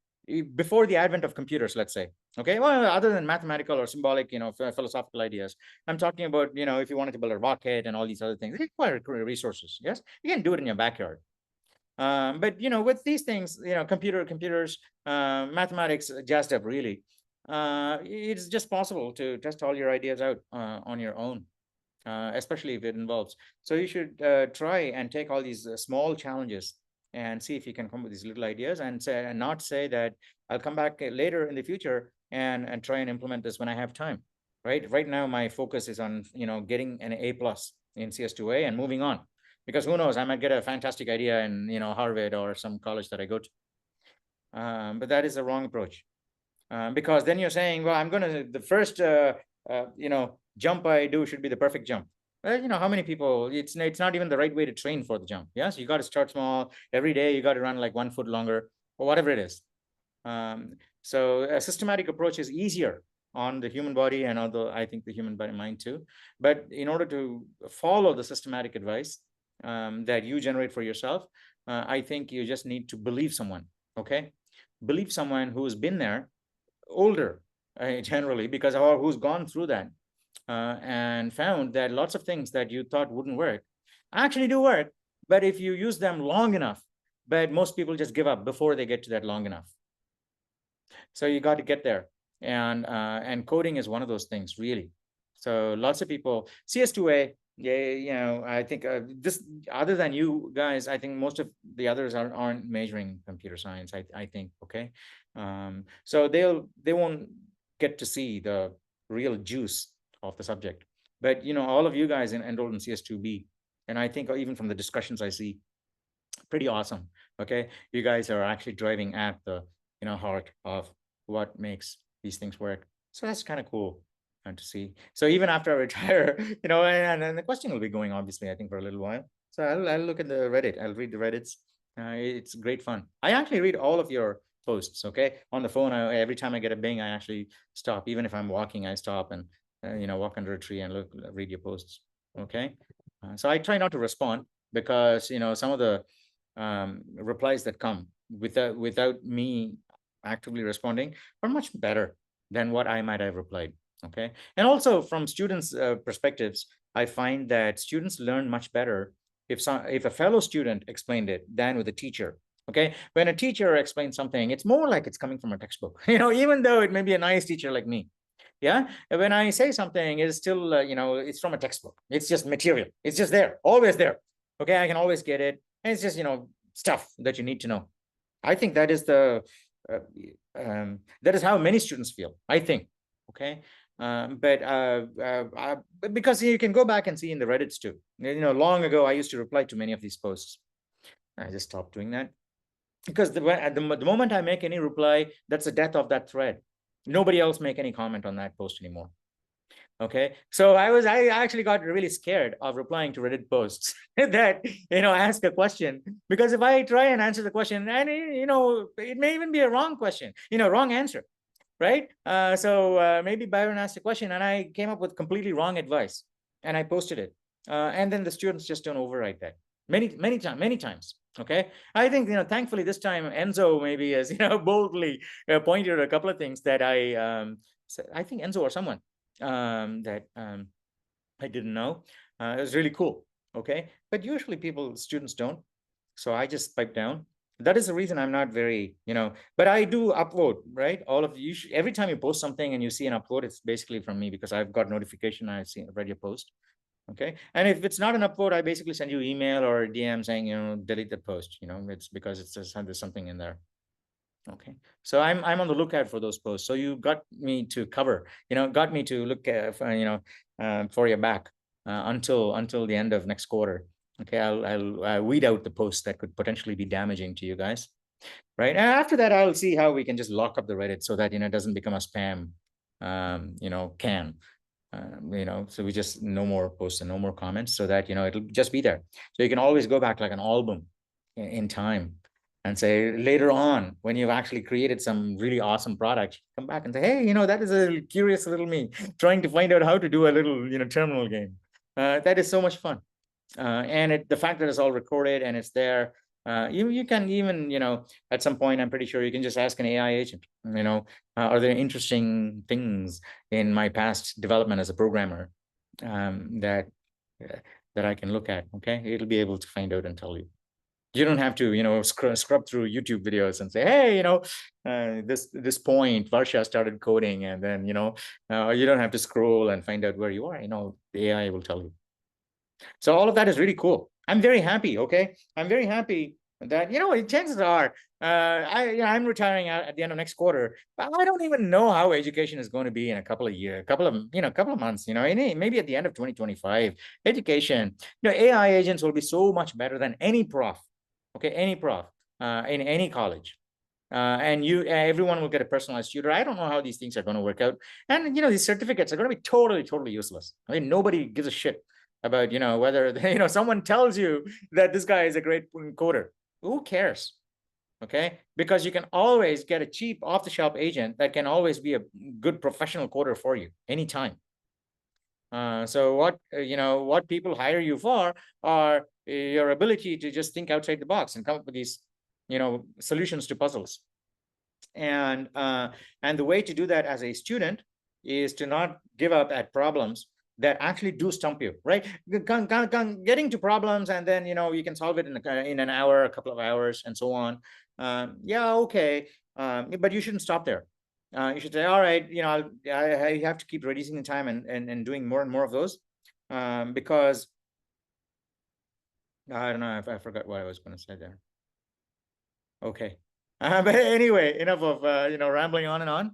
before the advent of computers, let's say, okay, well, other than mathematical or symbolic, philosophical ideas, I'm talking about, if you wanted to build a rocket and all these other things, they require resources. Yes, you can do it in your backyard. But with these things, computers, mathematics jazzed up, really, it's just possible to test all your ideas out on your own. Especially if it involves. So you should try and take all these small challenges and see if you can come up with these little ideas, and not say that I'll come back later in the future and try and implement this when I have time. Right now, my focus is on getting an A+ in CS2A and moving on, because who knows, I might get a fantastic idea in Harvard or some college that I go to. But that is the wrong approach, because then you're saying, well, I'm going to the first jump I do should be the perfect jump. Well, how many people, it's not even the right way to train for the jump. Yes, you got to start small. Every day you got to run like 1 foot longer, or whatever it is. So a systematic approach is easier on the human body, and although I think the human body mind too. But in order to follow the systematic advice that you generate for yourself, I think you just need to believe someone. Okay, believe someone who's been there, older generally, because or who's gone through that and found that lots of things that you thought wouldn't work actually do work, but if you use them long enough. But most people just give up before they get to that long enough. So you got to get there, and coding is one of those things, really. So lots of people, CS2A, yeah, I think this, other than you guys, I think most of the others aren't measuring computer science, I think. Okay, so they won't get to see the real juice of the subject. But all of you guys enrolled in CS2B, and I think even from the discussions I see, pretty awesome. Okay, you guys are actually driving at the heart of what makes these things work. So that's kind of cool to see. So even after I retire, and the question will be going, obviously, I think, for a little while. So I'll look at the Reddit. I'll read the Reddits. It's great fun. I actually read all of your posts. Okay, on the phone, every time I get a bing, I actually stop. Even if I'm walking, I stop and walk under a tree and read your posts. Okay, so I try not to respond, because some of the replies that come without me actively responding are much better than what I might have replied. Okay, and also from students' perspectives, I find that students learn much better if a fellow student explained it than with a teacher. Okay, when a teacher explains something, it's more like it's coming from a textbook. Even though it may be a nice teacher like me. Yeah, and when I say something, it's still, it's from a textbook. It's just material. It's just there, always there. Okay, I can always get it. And it's just, stuff that you need to know. I think that is that is how many students feel, I think. Okay. But because you can go back and see in the Reddits too. Long ago, I used to reply to many of these posts. I just stopped doing that because the moment I make any reply, that's the death of that thread. Nobody else make any comment on that post anymore. Okay, so I actually got really scared of replying to Reddit posts that ask a question, because if I try and answer the question, and it may even be a wrong question, wrong answer, right? So maybe Byron asked a question and I came up with completely wrong advice and I posted it, and then the students just don't overwrite that many times. Okay, I think thankfully this time Enzo maybe has boldly pointed out a couple of things that I think Enzo or someone that I didn't know. It was really cool. Okay, but usually students don't, so I just pipe down. That is the reason I'm not very, but I do upload, right? All of you, every time you post something and you see an upload, it's basically from me because I've got notification. I've read your post. Okay, and if it's not an upload, I basically send you email or DM saying, delete the post. It's because it's just there's something in there. Okay, so I'm on the lookout for those posts. So you got me to cover, got me to look at, for your back until the end of next quarter. Okay, I'll weed out the posts that could potentially be damaging to you guys, right? And after that, I'll see how we can just lock up the Reddit so that it doesn't become a spam, can. So we just no more posts and no more comments, so that it'll just be there. So you can always go back like an album in time and say later on, when you've actually created some really awesome product, come back and say, hey, that is a curious little me trying to find out how to do a little terminal game. That is so much fun. And the fact that it's all recorded and it's there, you can even at some point, I'm pretty sure you can just ask an AI agent, are there interesting things in my past development as a programmer that I can look at. Okay, it'll be able to find out and tell you. You don't have to scrub through YouTube videos and say, hey, this point Varsha started coding, and then you don't have to scroll and find out where you are. The AI will tell you. So all of that is really cool. I'm very happy. Okay, I'm very happy that chances are I'm retiring at the end of next quarter, but I don't even know how education is going to be in a couple of years, couple of months. Maybe at the end of 2025, education. AI agents will be so much better than any prof. Okay, any prof in any college. And everyone will get a personalized tutor. I don't know how these things are going to work out. And these certificates are going to be totally useless. I mean, nobody gives a shit about whether someone tells you that this guy is a great coder. Who cares? Okay, because you can always get a cheap off-the-shelf agent that can always be a good professional coder for you anytime. So what people hire you for are your ability to just think outside the box and come up with these solutions to puzzles. And the way to do that as a student is to not give up at problems that actually do stump you, right? Getting to problems and then you can solve it in an hour, a couple of hours, and so on. Yeah, okay, but you shouldn't stop there. You should say, all right, I have to keep reducing the time and doing more and more of those, because I don't know if I forgot what I was going to say there. Okay, but anyway, enough of rambling on and on.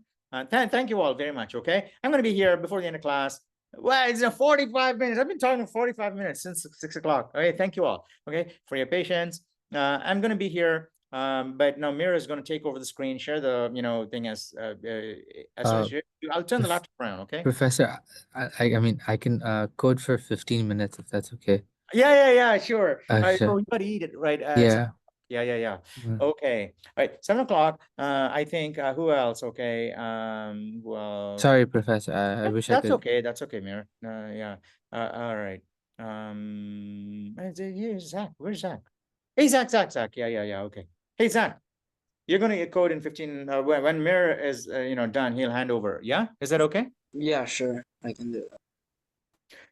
Thank you all very much. Okay, I'm going to be here before the end of class. Well, it's 45 minutes. I've been talking 45 minutes since 6 o'clock. Okay, thank you all. Okay, for your patience. I'm going to be here, but now Mira is going to take over the screen, share the thing as I'll turn the laptop around. Okay, Professor, I mean, I can code for 15 minutes if that's okay. Yeah, sure. Sure. So you got to eat it, right? Yeah. Yeah. Mm. Okay. All right. 7 o'clock. I think. Who else? Okay. Well. Sorry, Professor. I wish I could. Okay. That's okay, Mira. Yeah. All right. Here's Zach. Where's Zach? Hey, Zach. Yeah. Okay. Hey, Zach. You're gonna get code in 15. When Mira is done, he'll hand over. Yeah. Is that okay? Yeah, sure. I can do that.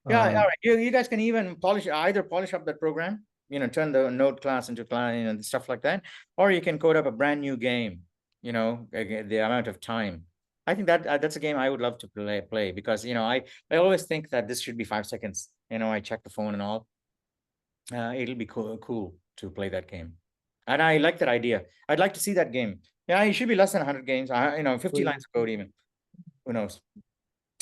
Yeah. All right. You guys can even polish up that program. Turn the node class into class, stuff like that, or you can code up a brand new game. The amount of time I think that that's a game I would love to play because, you know, I always think that this should be 5 seconds. You know, I check the phone and all. It'll be cool to play that game. And I like that idea. I'd like to see that game. Yeah, it should be less than 100 games. You know, 50 lines of code even. Who knows?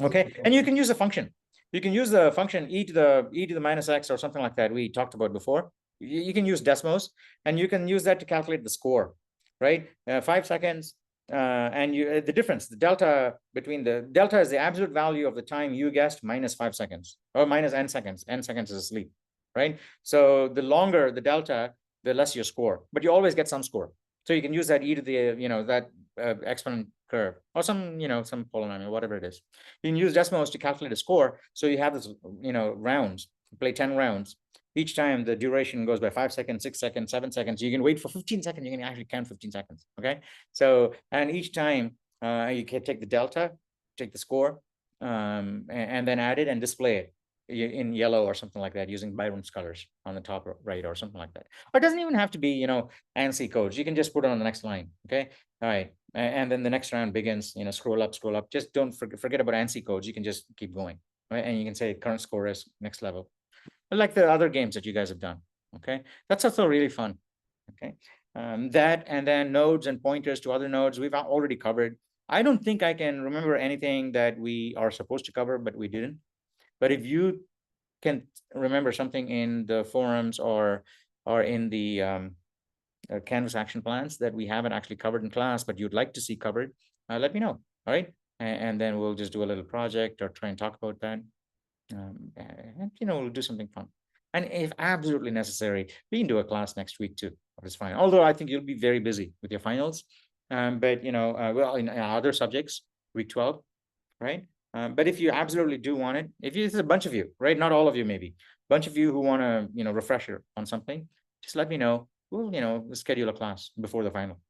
Okay, and you can use a function. You can use the function e to the minus x or something like that we talked about before. You can use Desmos, and you can use that to calculate the score, right? 5 seconds, and the difference, the delta between the delta is the absolute value of the time you guessed minus 5 seconds or minus n seconds. N seconds is asleep, right? So the longer the delta, the less your score, but you always get some score. So you can use that e to the, you know, that exponent curve or some, you know, some polynomial, whatever it is. You can use Desmos to calculate a score. So you have this, you know, rounds, play 10 rounds. Each time the duration goes by 5 seconds, 6 seconds, 7 seconds. You can wait for 15 seconds. You can actually count 15 seconds. Okay. So, and each time you can take the delta, take the score, and then add it and display it in yellow or something like that using Byron's colors on the top right or something like that. Or it doesn't even have to be, you know, ANSI codes. You can just put it on the next line. Okay. All right. And then the next round begins, you know, scroll up. Just don't forget about ANSI codes. You can just keep going. Right. And you can say current score is next level. Like the other games that you guys have done. Okay. That's also really fun. Okay. That and then nodes and pointers to other nodes we've already covered. I don't think I can remember anything that we are supposed to cover, but we didn't. But if you can remember something in the forums or in the Canvas action plans that we haven't actually covered in class, but you'd like to see covered, let me know. All right. And then we'll just do a little project or try and talk about that. And, you know, we'll do something fun. And if absolutely necessary, we can do a class next week too. It's fine. Although I think you'll be very busy with your finals. But, you know, well, in other subjects, week 12, right? But if you absolutely do want it, if it's a bunch of you, right? Not all of you, maybe. Bunch of you who want to, you know, refresher on something, just let me know. We'll, you know, schedule a class before the final.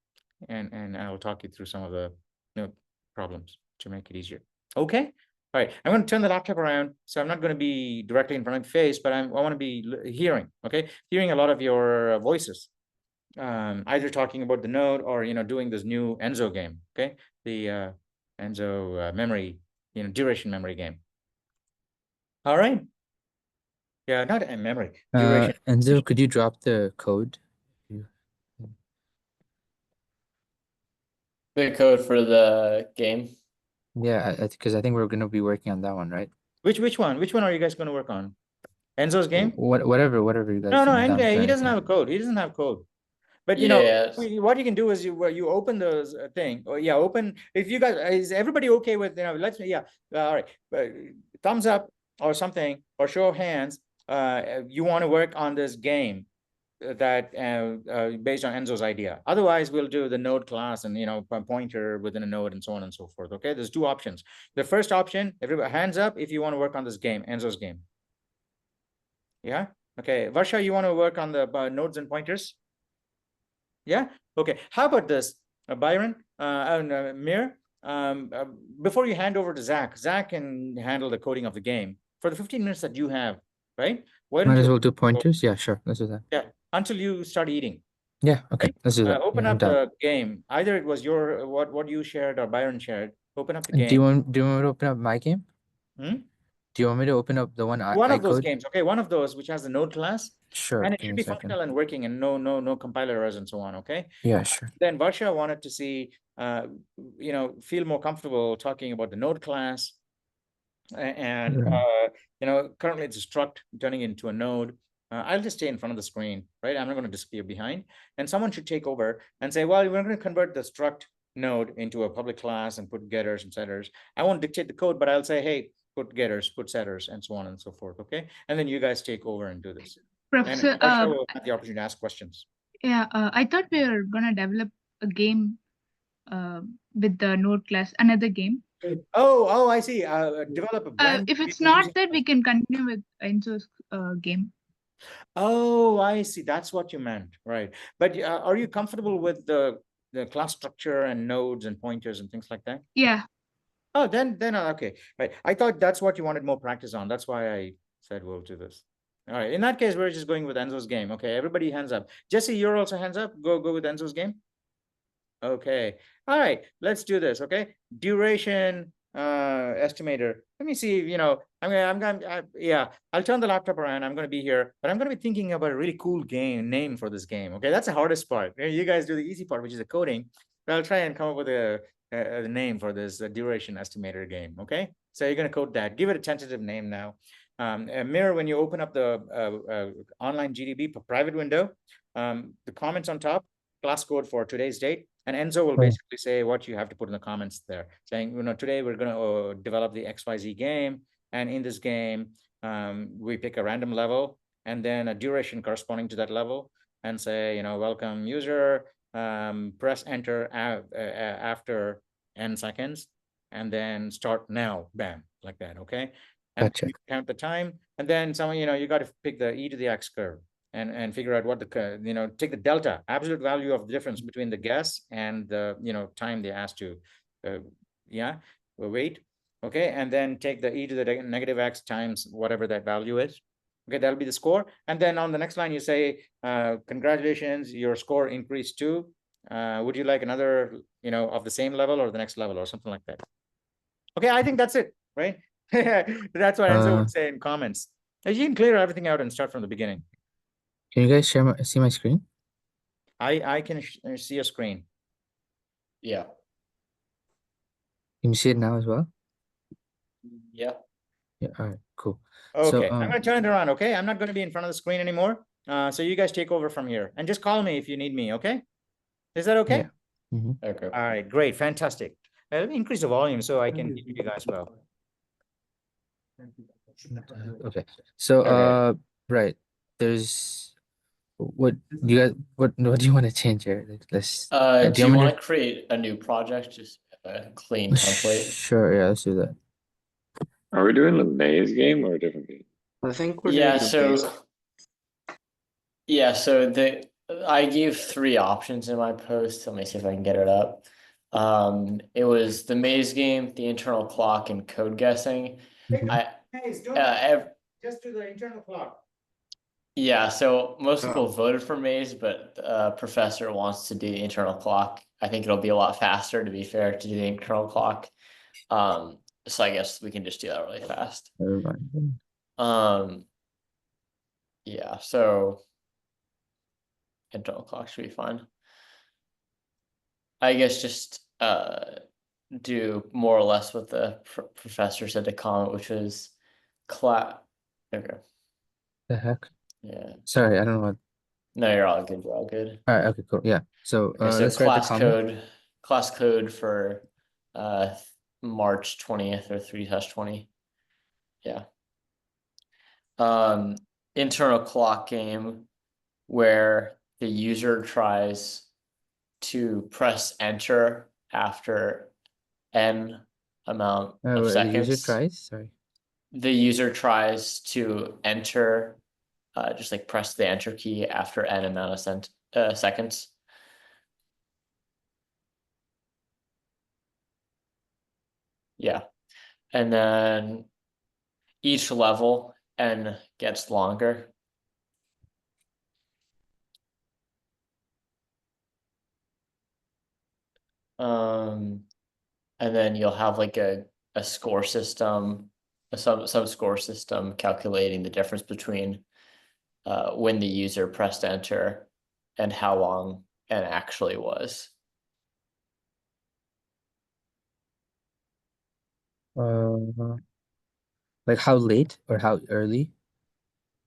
And I'll talk you through some of the, you know, problems to make it easier. Okay. All right, I'm going to turn the laptop around, so I'm not going to be directly in front of your face, but I want to be hearing, okay? Hearing a lot of your voices, either talking about the node or, you know, doing this new Enzo game, okay? The Enzo memory, you know, duration memory game. All right. Yeah, not a memory, duration. Enzo, could you drop the code? The code for the game. Yeah, because I think we're gonna be working on that one, right? Which one? Which one are you guys going to work on? Enzo's game? Whatever you guys. No, think sounds he good. doesn't have a code. He doesn't have code. But you Yes. know, what you can do is you open the thing. Or yeah, open. If you guys, is everybody okay with, you know? Let's yeah. All right, thumbs up or something, or show of hands. You want to work on this game that based on Enzo's idea. Otherwise, we'll do the node class and, you know, a pointer within a node and so on and so forth. Okay, there's two options. The first option, everybody hands up if you want to work on this game, Enzo's game. Yeah. Okay, Varsha, you want to work on the nodes and pointers? Yeah. Okay. How about this, Byron and Mir? Before you hand over to Zach can handle the coding of the game for the 15 minutes that you have, right? Why don't Might as you well do pointers. Yeah, sure. Let's do that. Yeah, until you start eating. Yeah. Okay. Right? Let's do that. Open Yeah, I'm up down. the game. Either it was your what you shared or Byron shared. Open up the game. Do you want me to open up my game? Hmm? Do you want me to open up the one One I of those code? games, okay? One of those which has the node class. Sure. And it Give should me be a second. functional and working and no compiler errors and so on, okay? Yeah, sure. Then Varsha wanted to see, you know, feel more comfortable talking about the node class. And, Right. you know, currently it's a struct turning into a node. I'll just stay in front of the screen, right? I'm not going to disappear behind. And someone should take over and say, well, we're going to convert the struct node into a public class and put getters and setters. I won't dictate the code, but I'll say, hey, put getters, put setters, and so on and so forth, okay? And then you guys take over and do this. Professor, And Varsha will have the opportunity to ask questions. yeah, I thought we were gonna develop a game with the node class, another game. Oh, I see. Develop a brand. If it's not that, we can continue with Enzo's game. Oh, I see. That's what you meant, right? But are you comfortable with the class structure and nodes and pointers and things like that? Yeah. Oh, then okay, right. I thought that's what you wanted more practice on. That's why I said we'll do this. All right. In that case, we're just going with Enzo's game. Okay, everybody hands up. Jesse, you're also hands up. Go with Enzo's game. Okay. All right, let's do this. Okay, duration estimator. Let me see. Yeah, I'll turn the laptop around. I'm going to be here, but I'm going to be thinking about a really cool name for this game. Okay, that's the hardest part. You guys do the easy part, which is the coding. But I'll try and come up with a name for this duration estimator game. Okay, so you're going to code that. Give it a tentative name now. Mirror, when you open up the online GDB private window, the comments on top, class code for today's date, and Enzo will Oh. basically say what you have to put in the comments there, saying, today we're going to develop the XYZ game, and in this game, we pick a random level and then a duration corresponding to that level, and say, welcome user, press enter after n seconds, and then start now, bam, like that, okay? And Gotcha. you count the time, and then someone, you got to pick the e to the x curve and figure out what take the delta, absolute value of the difference between the guess and the, time they asked to, wait, okay, and then take the e to the negative x times whatever that value is. Okay, that'll be the score. And then on the next line, you say, congratulations, your score increased too. Would you like another, of the same level or the next level or something like that? Okay, I think that's it, right? That's what Enzo would say in comments. You can clear everything out and start from the beginning. Can you guys see my screen? I can see a screen. Yeah. Can you see it now as well? Yeah. Yeah. All right. Cool. Okay, So, I'm going to turn it around. Okay, I'm not going to be in front of the screen anymore. So you guys take over from here and just call me if you need me. Okay, is that okay? Yeah. Mm-hmm. Okay. All right, great, fantastic. Let me increase the volume so I can hear you guys well. Okay. So, Okay. right. There's what do you guys what do you want to change here? Let's. Do you want me want to create a new project? Just a clean template. Sure. Yeah. Let's do that. Are we doing the maze game or a different game? I think we're Yeah, doing the base. so I gave 3 options in my post. Let me see if I can get it up. It was the maze game, the internal clock, and code guessing. Mhm. Just do the internal clock. Yeah, so most Oh. people voted for maze, but professor wants to do the internal clock. I think it'll be a lot faster, to be fair, to do the internal clock. So I guess we can just do that really fast. Never mind. Yeah, so internal clock should be fine. I guess just do more or less what the professor said to comment, which was class. Okay. The heck? Yeah. Sorry, I don't know what. No, you're all good. You're all good. All right. Okay. Cool. Yeah. So, Okay, so let's write the comment. class code for March 20th or 3/20. Yeah. Internal clock game where the user tries to press enter after n amount of The user seconds. tries. Sorry. The user tries to enter, just like press the enter key after n amount of seconds. Yeah. And then each level n gets longer. And then you'll have like a score system, some score system calculating the difference between when the user pressed enter and how long n actually was. Like how late or how early?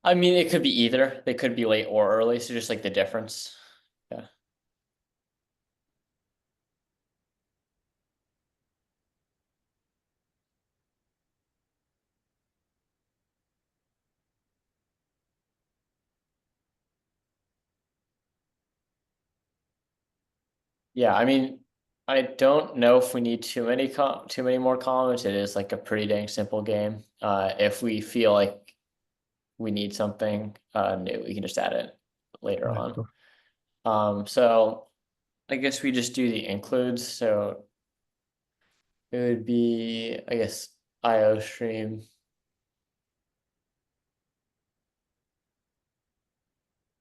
I mean, it could be either. They could be late or early, so just like the difference. Yeah. Yeah, I mean, I don't know if we need too many more comments. It is like a pretty dang simple game. If we feel like we need something new, we can just add it later Alright, on. cool. So I guess we just do the includes. So it would be, I guess, IO stream.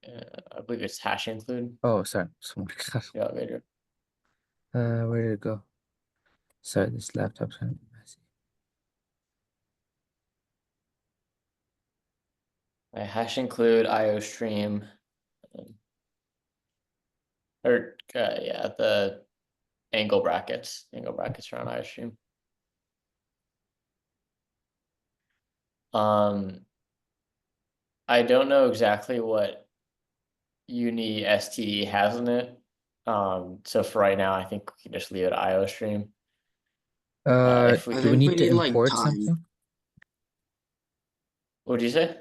I believe it's hash include. Oh, sorry. Yeah, later. Where did it go? Sorry, this laptop's kind of messy. I hash include IO stream. Or yeah, the angle brackets around IO stream. I don't know exactly what uni STD has in it. So for right now, I think we can just leave it IO stream. If we I Do we think need we to need like import time. something? What did you say?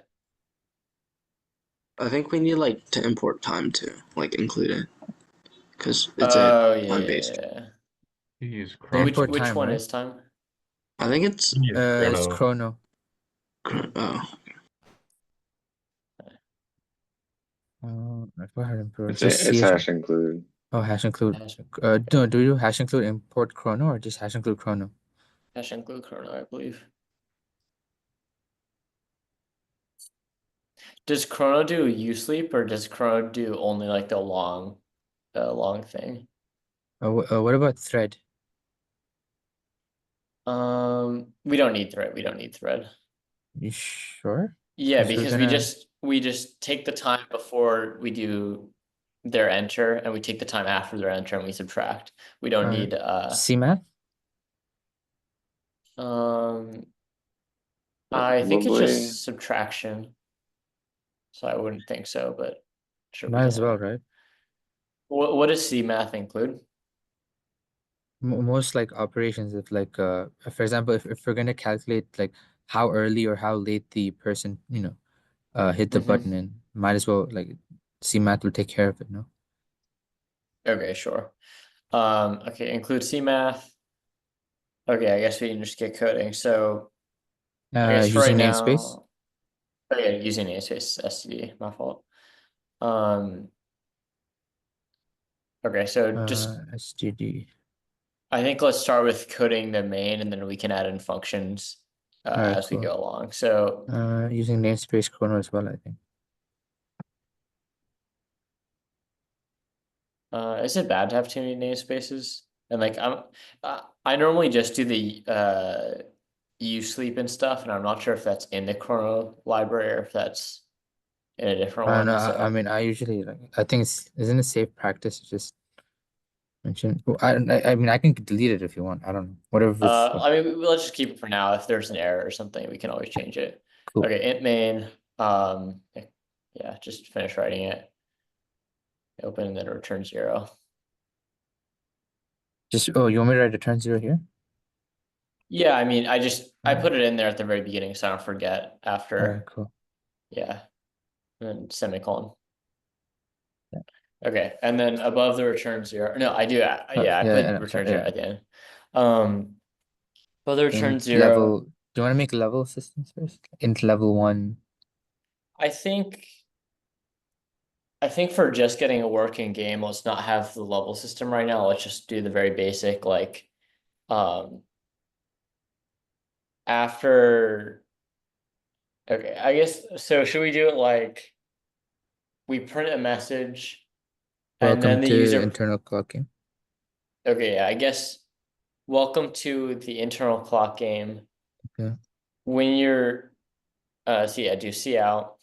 I think we need like to import time too, like include it, because it's Oh a time based. yeah. You use The Chrono. import Which time, one right? is time? I think it's You use It's Chrono. Chrono. oh I forgot how to import. It's Just it's CS. hash include. Oh, hash include. Hash, No, do we do hash include import Chrono or just hash include Chrono? hash include Chrono, I believe. Does Chrono do U-sleep or does Chrono do only like the long thing? What about thread? We don't need thread. We don't need thread. You sure? Yeah, 'Cause we're because gonna we just take the time before we do their enter, and we take the time after their enter, and we subtract. We don't need CMath. I think it's Probably. just subtraction. So I wouldn't think so, but sure. we Might can as well, look. right? What does CMath include? Most like operations, if like for example, if we're gonna calculate like how early or how late the person hit the Mhm. button in, might as well like CMath will take care of it, no? Okay, sure. Okay, include CMath. Okay, I guess we can just get coding. So I guess for right Using namespace. now, oh yeah, using namespace STD, my fault. Okay, so just STD. I think let's start with coding the main, and then we can add in functions Alright, as we cool. go along. So Using namespace Chrono as well, I think. is it bad to have too many namespaces? And like I normally just do the U-sleep and stuff, and I'm not sure if that's in the Chrono library or if that's in a different I don't know. one. I So mean, I usually like. I think isn't it safe practice to just mention? Well, I mean, I can delete it if you want. I don't know. Whatever is I mean, let's just keep it for now. If there's an error or something, we can always change it. cool. Okay, int main. Yeah, just finish writing it. Open and then return 0. Just you want me to write return 0 here? Yeah, I mean, I Alright. put it in there at the very beginning so I don't forget after. Alright, cool. Yeah, and then semicolon. Yeah. Okay, and then above the return 0. No, I do. Yeah, I put return 0 at the end. Above the return 0. Level. Do you want to make level systems first? Int level 1. I think for just getting a working game, let's not have the level system right now. Let's just do the very basic, like after. Okay, I guess so. Should we do it like we print a message and Welcome then the to user internal clock game. Okay, yeah, I guess welcome to the internal clock game. Okay. When you're so yeah, do C out.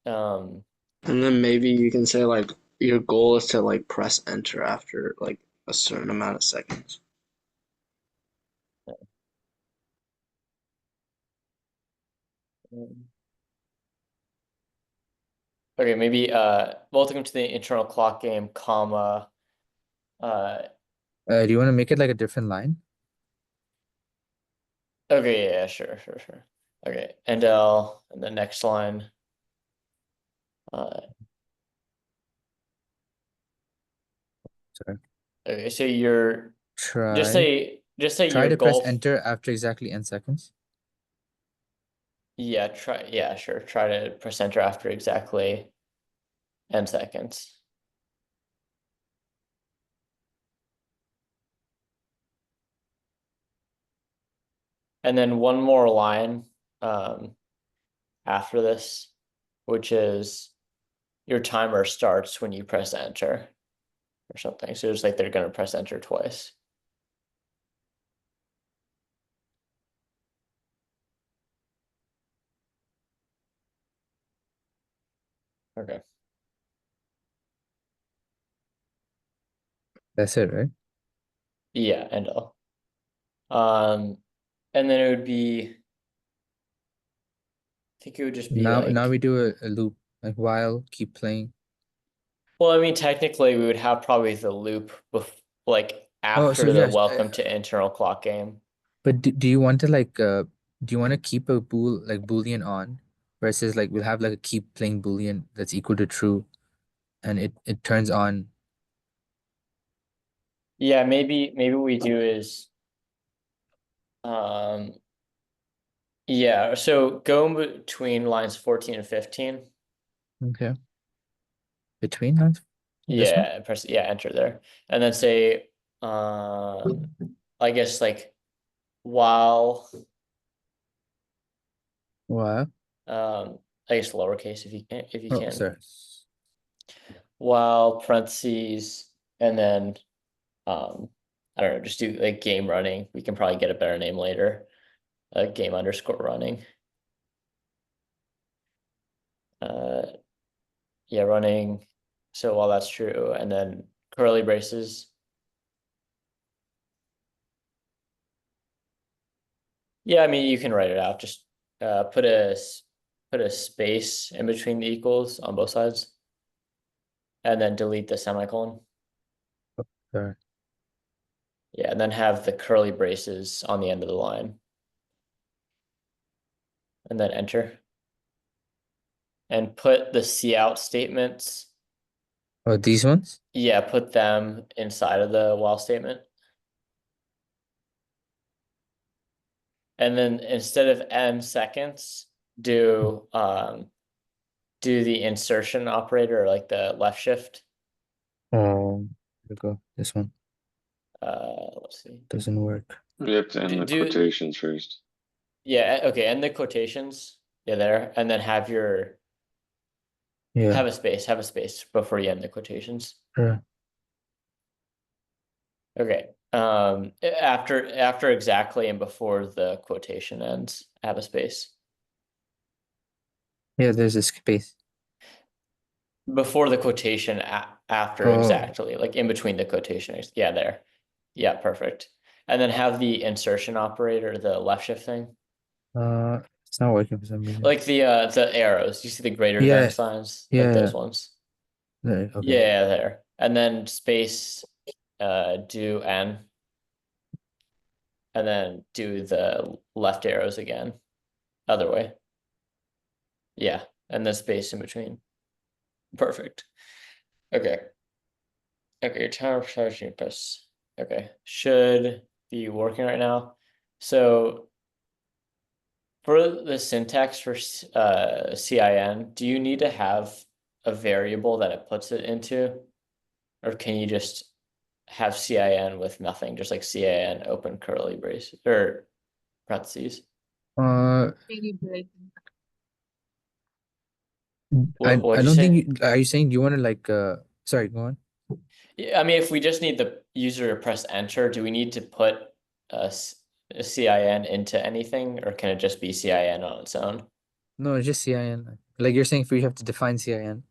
and then maybe you can say like your goal is to like press enter after like a certain amount of seconds. Okay, maybe welcome to the internal clock game, comma. Do you want to make it like a different line? Okay, yeah, sure. Okay, and L and the next line. Sorry. Okay, so you're Try. just say Try your to press goal. enter after exactly n seconds. Yeah, sure. Try to press enter after exactly n seconds. And then one more line after this, which is your timer starts when you press enter or something. So it's like they're gonna press enter twice. Okay. That's it, right? Yeah, end all. And then it would be, I think it would just be Now like, we do a loop, like while, keep playing. well, I mean, technically we would have probably the loop like Oh, so after the yes, welcome to internal clock game. but do you want to like do you want to keep a boolean on versus like we'll have like a keep playing boolean that's equal to true and it turns on. Yeah, maybe what we do is, yeah, so go between lines 14 and 15. Okay. Between lines? This one? Yeah, press, yeah, enter there. And then say, I guess like while, Wow. I guess lowercase if you Oh, can, sorry. while parentheses, and then, I don't know, just do like game running. We can probably get a better name later. Game underscore running. Yeah, running. So while that's true, and then curly braces. Yeah, I mean, you can write it out. Just put a space in between the equals on both sides, and then delete the semicolon. Sorry. Yeah, and then have the curly braces on the end of the line, and then enter. And put the cout statements. Oh, these ones? Yeah, put them inside of the while statement. And then instead of n seconds, do the insertion operator, like the left shift. Here we go. This one Let's see. doesn't work. You have to end the Do- quotations first. Yeah, okay, and the quotations. Yeah, there, and then have Yeah. a space before you end the quotations. Sure. Okay. After exactly and before the quotation ends, have a space. Yeah, there's a space. Before the quotation, after Oh. exactly, like in between the quotation. Yeah, there. Yeah, perfect. And then have the insertion operator, the left shift thing. It's not working for some reason. Like the arrows. You see the greater Yeah. than signs? Yeah, Like those yeah. ones. There, okay. Yeah, there. And then space do n. And then do the left arrows again. Other way. Yeah. And then space in between. Perfect. Okay. Okay, your time of charging press. Okay. Should be working right now. So for the syntax for CIN, do you need to have a variable that it puts it into? Or can you just have CIN with nothing, just like CIN open curly braces or parentheses? Variable, I think. What'd I you don't think say? you are you saying you want to like sorry, go on. Yeah, I mean, if we just need the user to press enter, do we need to put a CIN into anything, or can it just be CIN on its own? No, it's just CIN. Like you're saying, if we have to define CIN.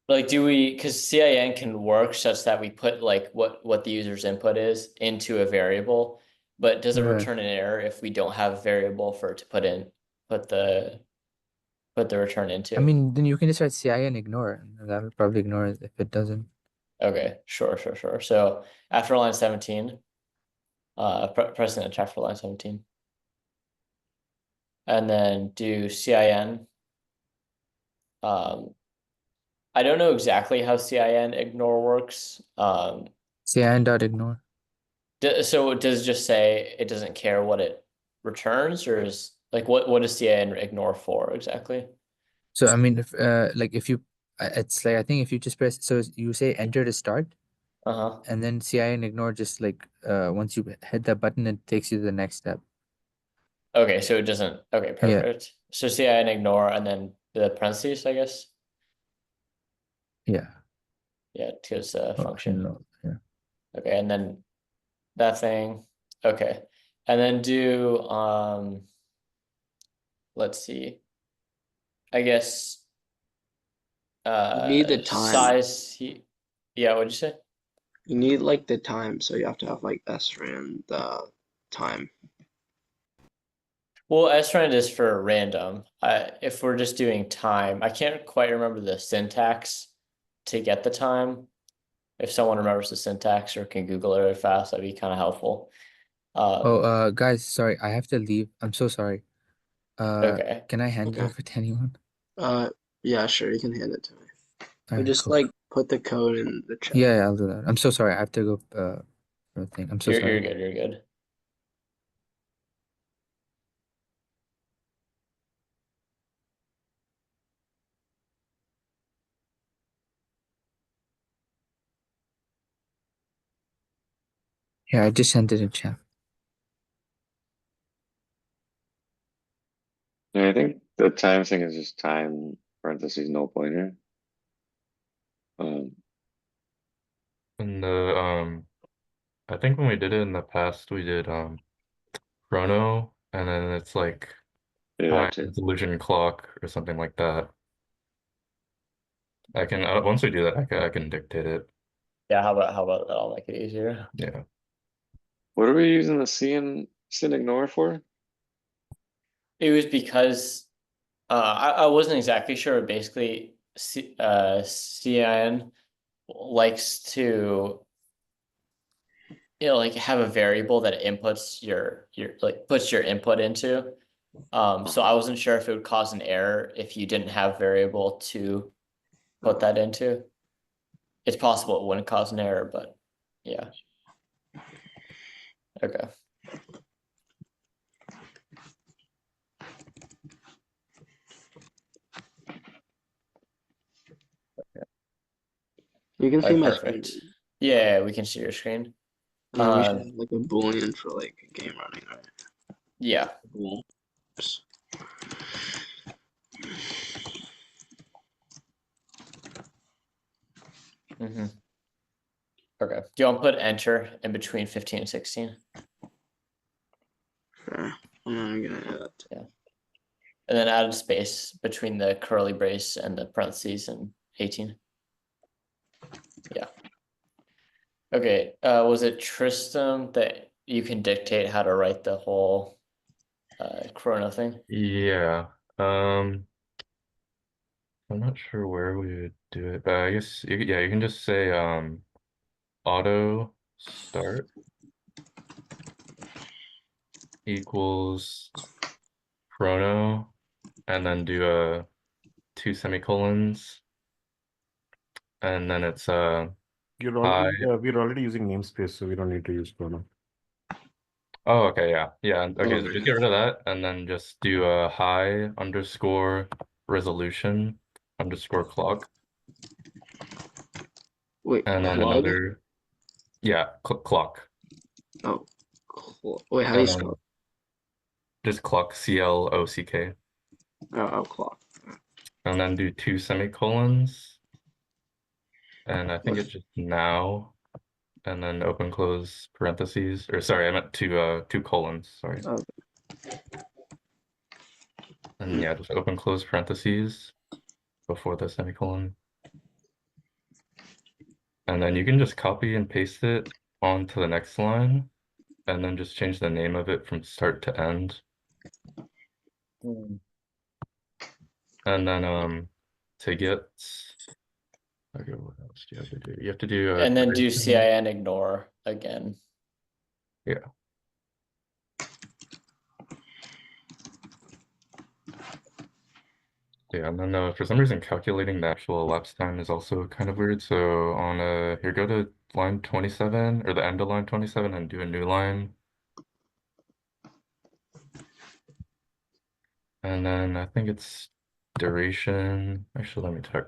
Like, do we, because CIN can work such that we put like what the user's input is into a variable, but does it Yeah. return an error if we don't have a variable for it to put the return into? I mean, then you can just write CIN ignore, and that'll probably ignore it if it doesn't. Okay, sure. So after line 17, press enter after line 17. And then do CIN. I don't know exactly how CIN ignore works. CIN dot ignore. So it does just say it doesn't care what it returns, or is like what does CIN ignore for exactly? So I mean, if you, it's like I think if you just press, so you say enter to start, Uh-huh. and then CIN ignore just like once you hit that button, it takes you to the next step. Okay, so it doesn't. Okay, Yeah. perfect. So CIN ignore and then the parentheses, I guess. Yeah. Yeah, because Oh, function. no. Yeah. Okay, and then that thing. Okay, and then do let's see. I guess need the time. size. Yeah, what'd you say? You need like the time, so you have to have like SRAM the time. Well, srand is for random. If we're just doing time, I can't quite remember the syntax to get the time. If someone remembers the syntax or can Google it really fast, that'd be kind of helpful. Oh, guys, sorry, I have to leave. I'm so sorry. Okay. Can I hand it Okay. over to anyone? Yeah, sure, you can hand it to me. All Or right, just cool. like put the code in the chat. Yeah, I'll do that. I'm so sorry. I have to go for a thing. I'm so You're sorry. good. You're good. Yeah, I just sent it in chat. Yeah, I think the time thing is just time parentheses no pointer. And I think when we did it in the past, we did chrono, and then it's like Yeah, high that too. resolution clock or something like that. I can once we do that, I can dictate it. Yeah. How about that? I'll make it easier. Yeah. What are we using the sin ignore for? It was because I wasn't exactly sure. But basically, CIN likes to like have a variable that inputs your like puts your input into. So I wasn't sure if it would cause an error if you didn't have variable to put that into. It's possible it wouldn't cause an error, but yeah. Okay. You can see my Perfect. screen. Yeah, we can see your screen. We should have like a boolean for like a game running, right? Yeah. Cool. Mm-hmm. Okay. Do you want to put enter in between 15 and 16? Sure. I'm gonna add that. Yeah. And then add a space between the curly brace and the parentheses and 18. Yeah. Okay. Was it Tristam that you can dictate how to write the whole chrono thing? Yeah. I'm not sure where we would do it, but I guess yeah, you can just say auto start equals chrono, and then do a 2 semicolons, and then it's We're already using namespace, so we don't need to use chrono. oh, okay, yeah. Okay, so Oh, just get rid of that and then just do a high underscore resolution underscore clock, wait, and then plug? another, yeah, clock. Oh, wait, how do you And spell then it? just clock, CLOCK, Oh, clock. and then do 2 semicolons, and I think What? it's just now, and then open close parentheses, or sorry, I meant two colons, sorry. Oh, And yeah, just open close parentheses before the semicolon. And then you can just copy and paste it onto the next line, and then just change the name of it from start to end. And then to get, okay, what else do you have to do? You have to do And then do duration. CIN ignore again. Yeah. Yeah, and then for some reason calculating the actual elapsed time is also kind of weird. So on here, go to line 27 or the end of line 27 and do a new line. And then I think it's duration. Actually, let me check.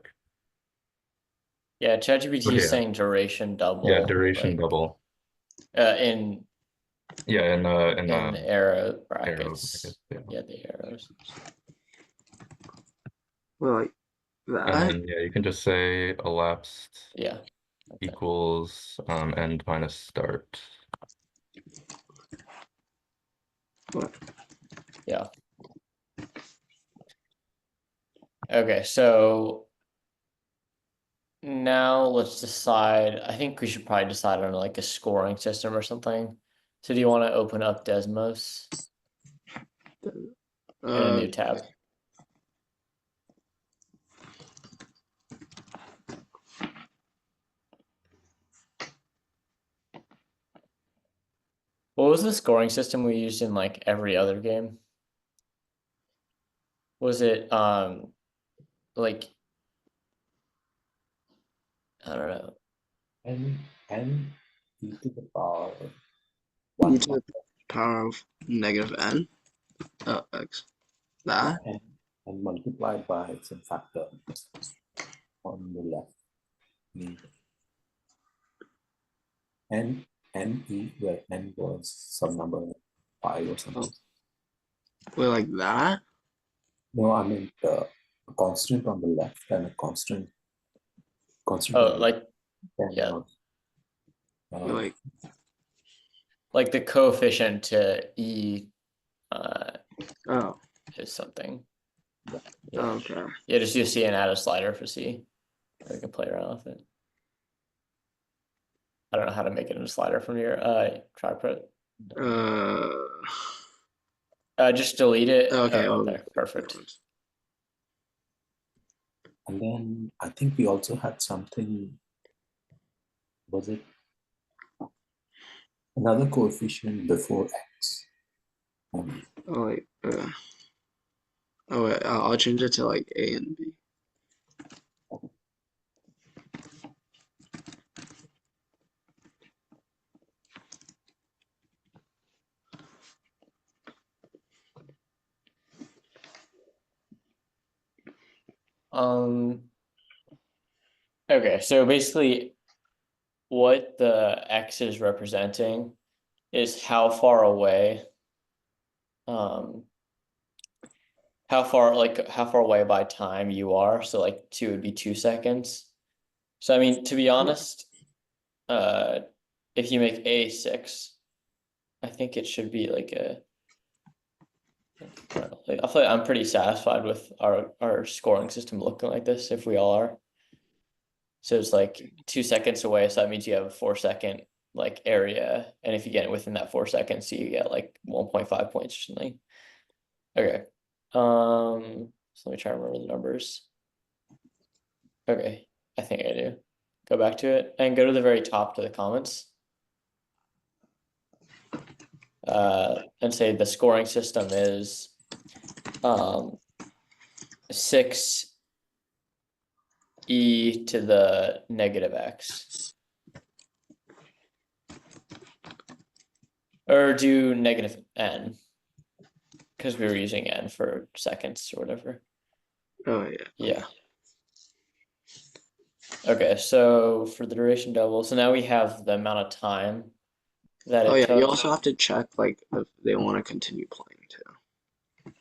Yeah, ChatGPT Okay, is yeah. saying duration double. Yeah, duration like, double. in Yeah, in arrow arrow brackets. brackets, yeah. Yeah, the arrows. well, like And that? then yeah, you can just say elapsed Yeah. Okay. equals end minus start. What? Yeah. Okay, so now let's decide. I think we should probably decide on like a scoring system or something. So do you want to open up Desmos in a new tab? What was the scoring system we used in like every other game? Was it like I don't know. N e to the power e one to the power of negative n. Oh, x. That? and multiplied by some factor on the left. N e where n was some number 5 or something. Wait, like that? No, I mean a constant on the left and a constant. Oh, like yeah. Like the coefficient to e is something. Yeah. Okay. Yeah, just use C and add a slider for C. We can play around with it. I don't know how to make it in a slider from here. Try put. Just delete it. Okay. There. Perfect. And then I think we also had something. Was it another coefficient before x? Wait, I'll change it to like a and b. Okay, so basically what the X is representing is how far away how far away by time you are. So like 2 would be 2 seconds. So I mean, to be honest, if you make a 6, I think it should be like a I feel like I'm pretty satisfied with our scoring system looking like this if we all are. So it's like 2 seconds away, so that means you have a 4-second like area, and if you get it within that 4 seconds, you get like 1.5 points or something. Okay. So let me try to remember the numbers. Okay, I think I do. Go back to it and go to the very top to the comments. And say the scoring system is 6 e to the negative x. Or do negative n, because we were using n for seconds or whatever. Oh yeah. Yeah. Okay, so for the duration double, so now we have the amount of time that it took. You also have to check like if they want to continue playing too.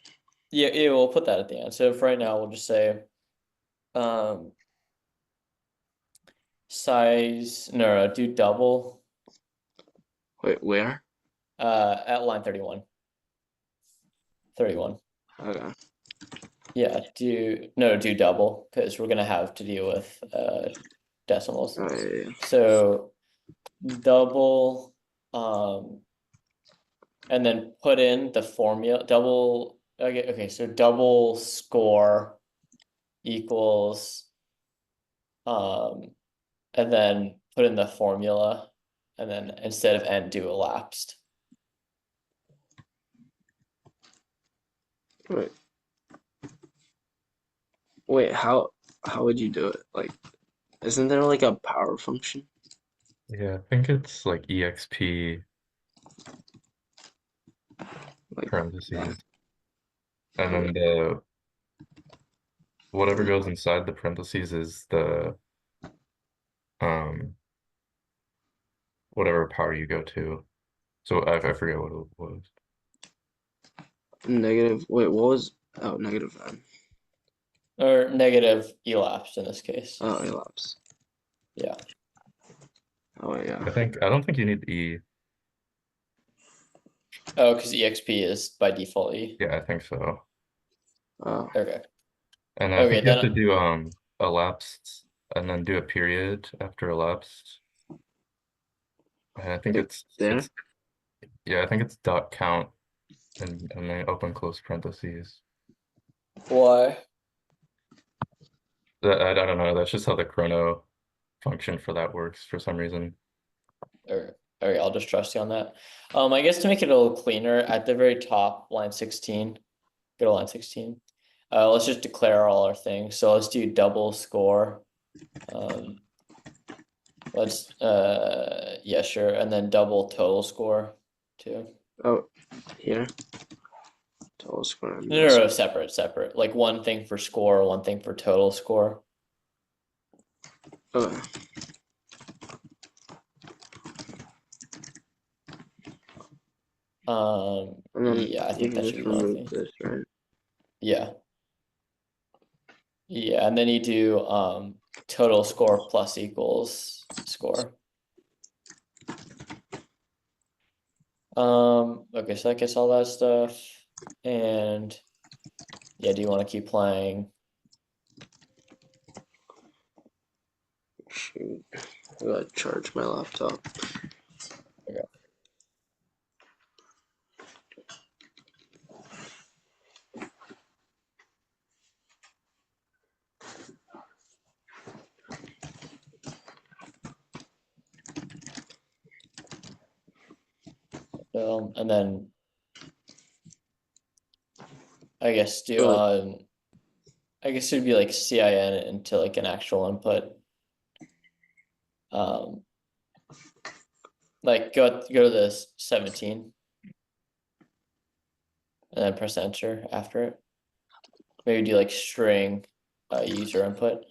Yeah, we'll put that at the end. So for right now, we'll just say size, no, do double. Wait, where? At line 31. 31. Okay. Yeah, do double, because we're gonna have to deal with decimals. Oh, yeah. So double, and then put in the formula, double, okay, so double score equals, and then put in the formula, and then instead of n, do elapsed. Wait, how would you do it? Like, isn't there like a power function? Yeah, I think it's like exp Like parentheses. And then the whatever goes inside the parentheses is the whatever power you go to. So I forget what it was. negative. Wait, what was? Oh, negative n. Or negative elapsed in this case. Oh, elapse. Yeah. Oh yeah. I don't think you need E. Oh, because exp is by default E. Yeah, I think so. Oh. Okay. And I think you have to do elapsed and then do a period after elapsed. And I think Like there? Yeah, I think it's dot count and then open close parentheses. Why? I don't know. That's just how the chrono function for that works for some reason. Or okay, I'll just trust you on that. I guess to make it a little cleaner, at the very top, line 16, go to line 16. Let's just declare all our things. So let's do double score. Let's yeah, sure, and then double total score too. Oh, here. Total score. No, separate. Like one thing for score, one thing for total score. Okay. And then Yeah, I think that should be one remove thing. this, right? Yeah. Yeah, and then you do total score plus equals score. Okay, so that gets all that stuff. And yeah, do you want to keep playing? Shoot. I gotta charge my laptop. Okay. And then I guess do I guess it'd be like CIN into like an actual input. Like go to this 17 and then press enter after it. Maybe do like string user input.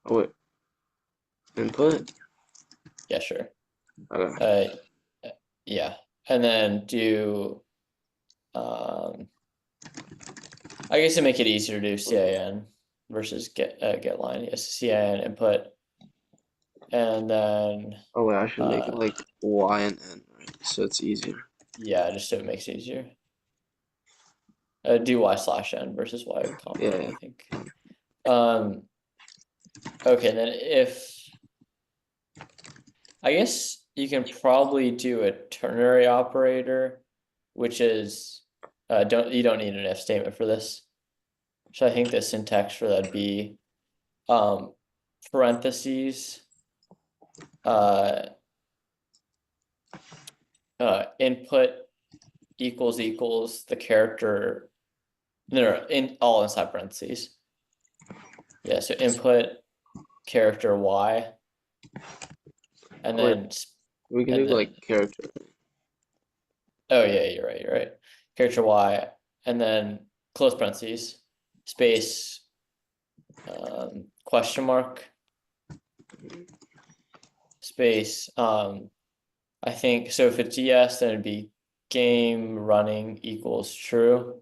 Oh wait. Input? Yeah, sure. Okay. Yeah, and then do I guess to make it easier to do CIN versus get line. Yes, CIN input, and then Oh wait, I should make it like Y and N, right? So it's easier. yeah, just so it makes it easier. Do Y/N versus Y comma, Yeah. I think. Okay, then if I guess you can probably do a ternary operator, which is you don't need an if statement for this. So I think the syntax for that be parentheses input equals the character in all inside parentheses. Yeah, so input character Y, and then we can do like character. Oh yeah, you're right. Character Y, and then close parentheses, space, question mark, space. I think so. If it's yes, then it'd be game running equals true.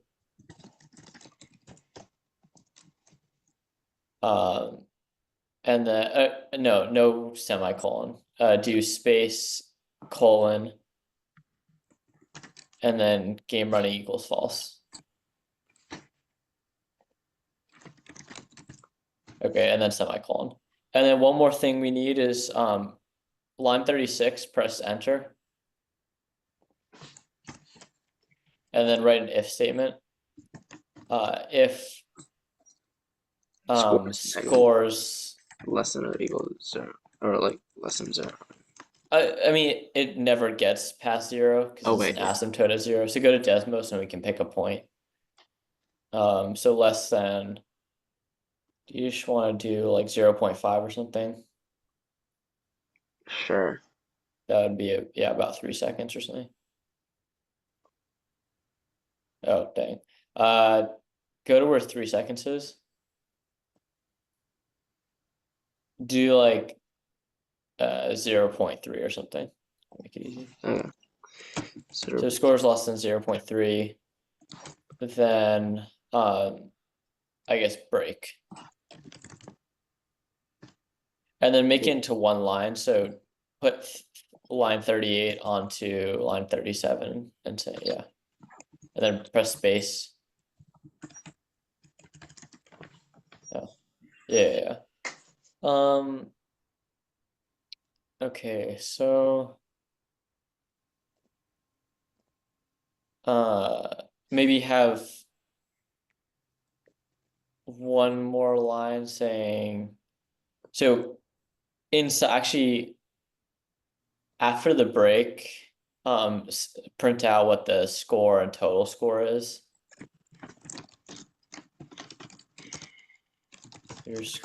And then no semicolon. Do space colon, and then game running equals false. Okay, and then semicolon. And then one more thing we need is line 36, press enter. And then write an if statement. If scores less than or equal to 0, or like less than 0. I mean, it never gets past 0 because it's an asymptote of 0. So go to Desmos and we can pick a point. So less than, do you just want to do like 0.5 or something? Sure. That would be about 3 seconds or something. Oh dang. Go to where 3 seconds is. Do like 0.3 or something. Make it easy. So scores less than 0.3. Then I guess break. And then make it into one line. So put line 38 onto line 37 and say yeah. And then press space. Yeah. Okay, so maybe have one more line saying, so actually after the break, print out what the score and total score is. Here's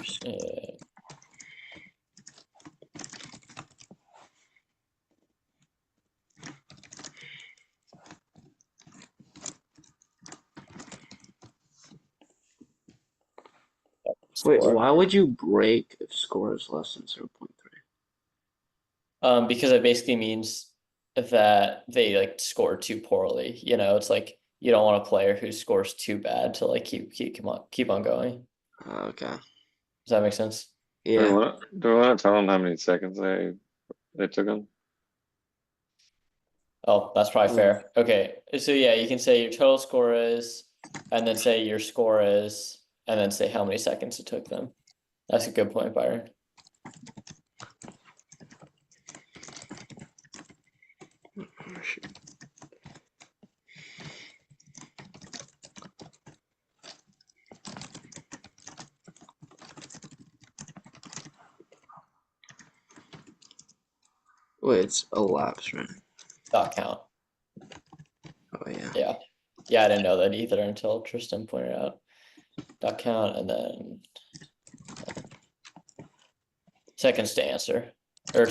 Wait, score. why would you break if score is less than 0.3? Because it basically means that they like score too poorly. You know, it's like you don't want a player who scores too bad to like keep on going. Okay. Does that make sense? Yeah. Do we want to tell them how many seconds they took them? Oh, that's probably fair. Okay, so yeah, you can say your total score is, and then say your score is, and then say how many seconds it took them. That's a good point, Byron. Wait, it's elapsed, right? Dot count. Oh yeah. Yeah. Yeah, I didn't know that either until Tristan pointed out. Dot count and then seconds to answer. Or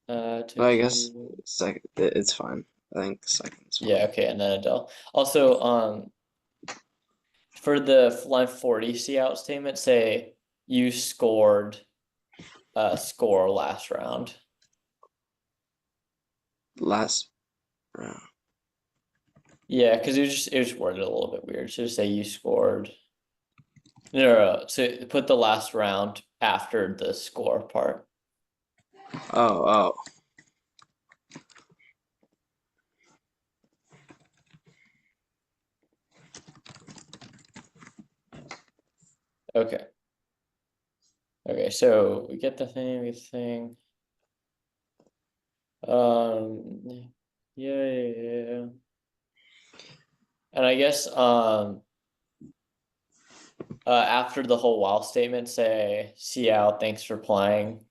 I guess it's fine. I think seconds. Yeah, okay, and then Adele. Also, for the line 40 C out statement, say you scored score last round. Last round. Yeah, because it was worded a little bit weird. So just say you scored. No. So put the last round after the score part. Oh. Okay. Okay, so we get the thing, yeah. And I guess after the whole while statement, say see out, thanks for playing.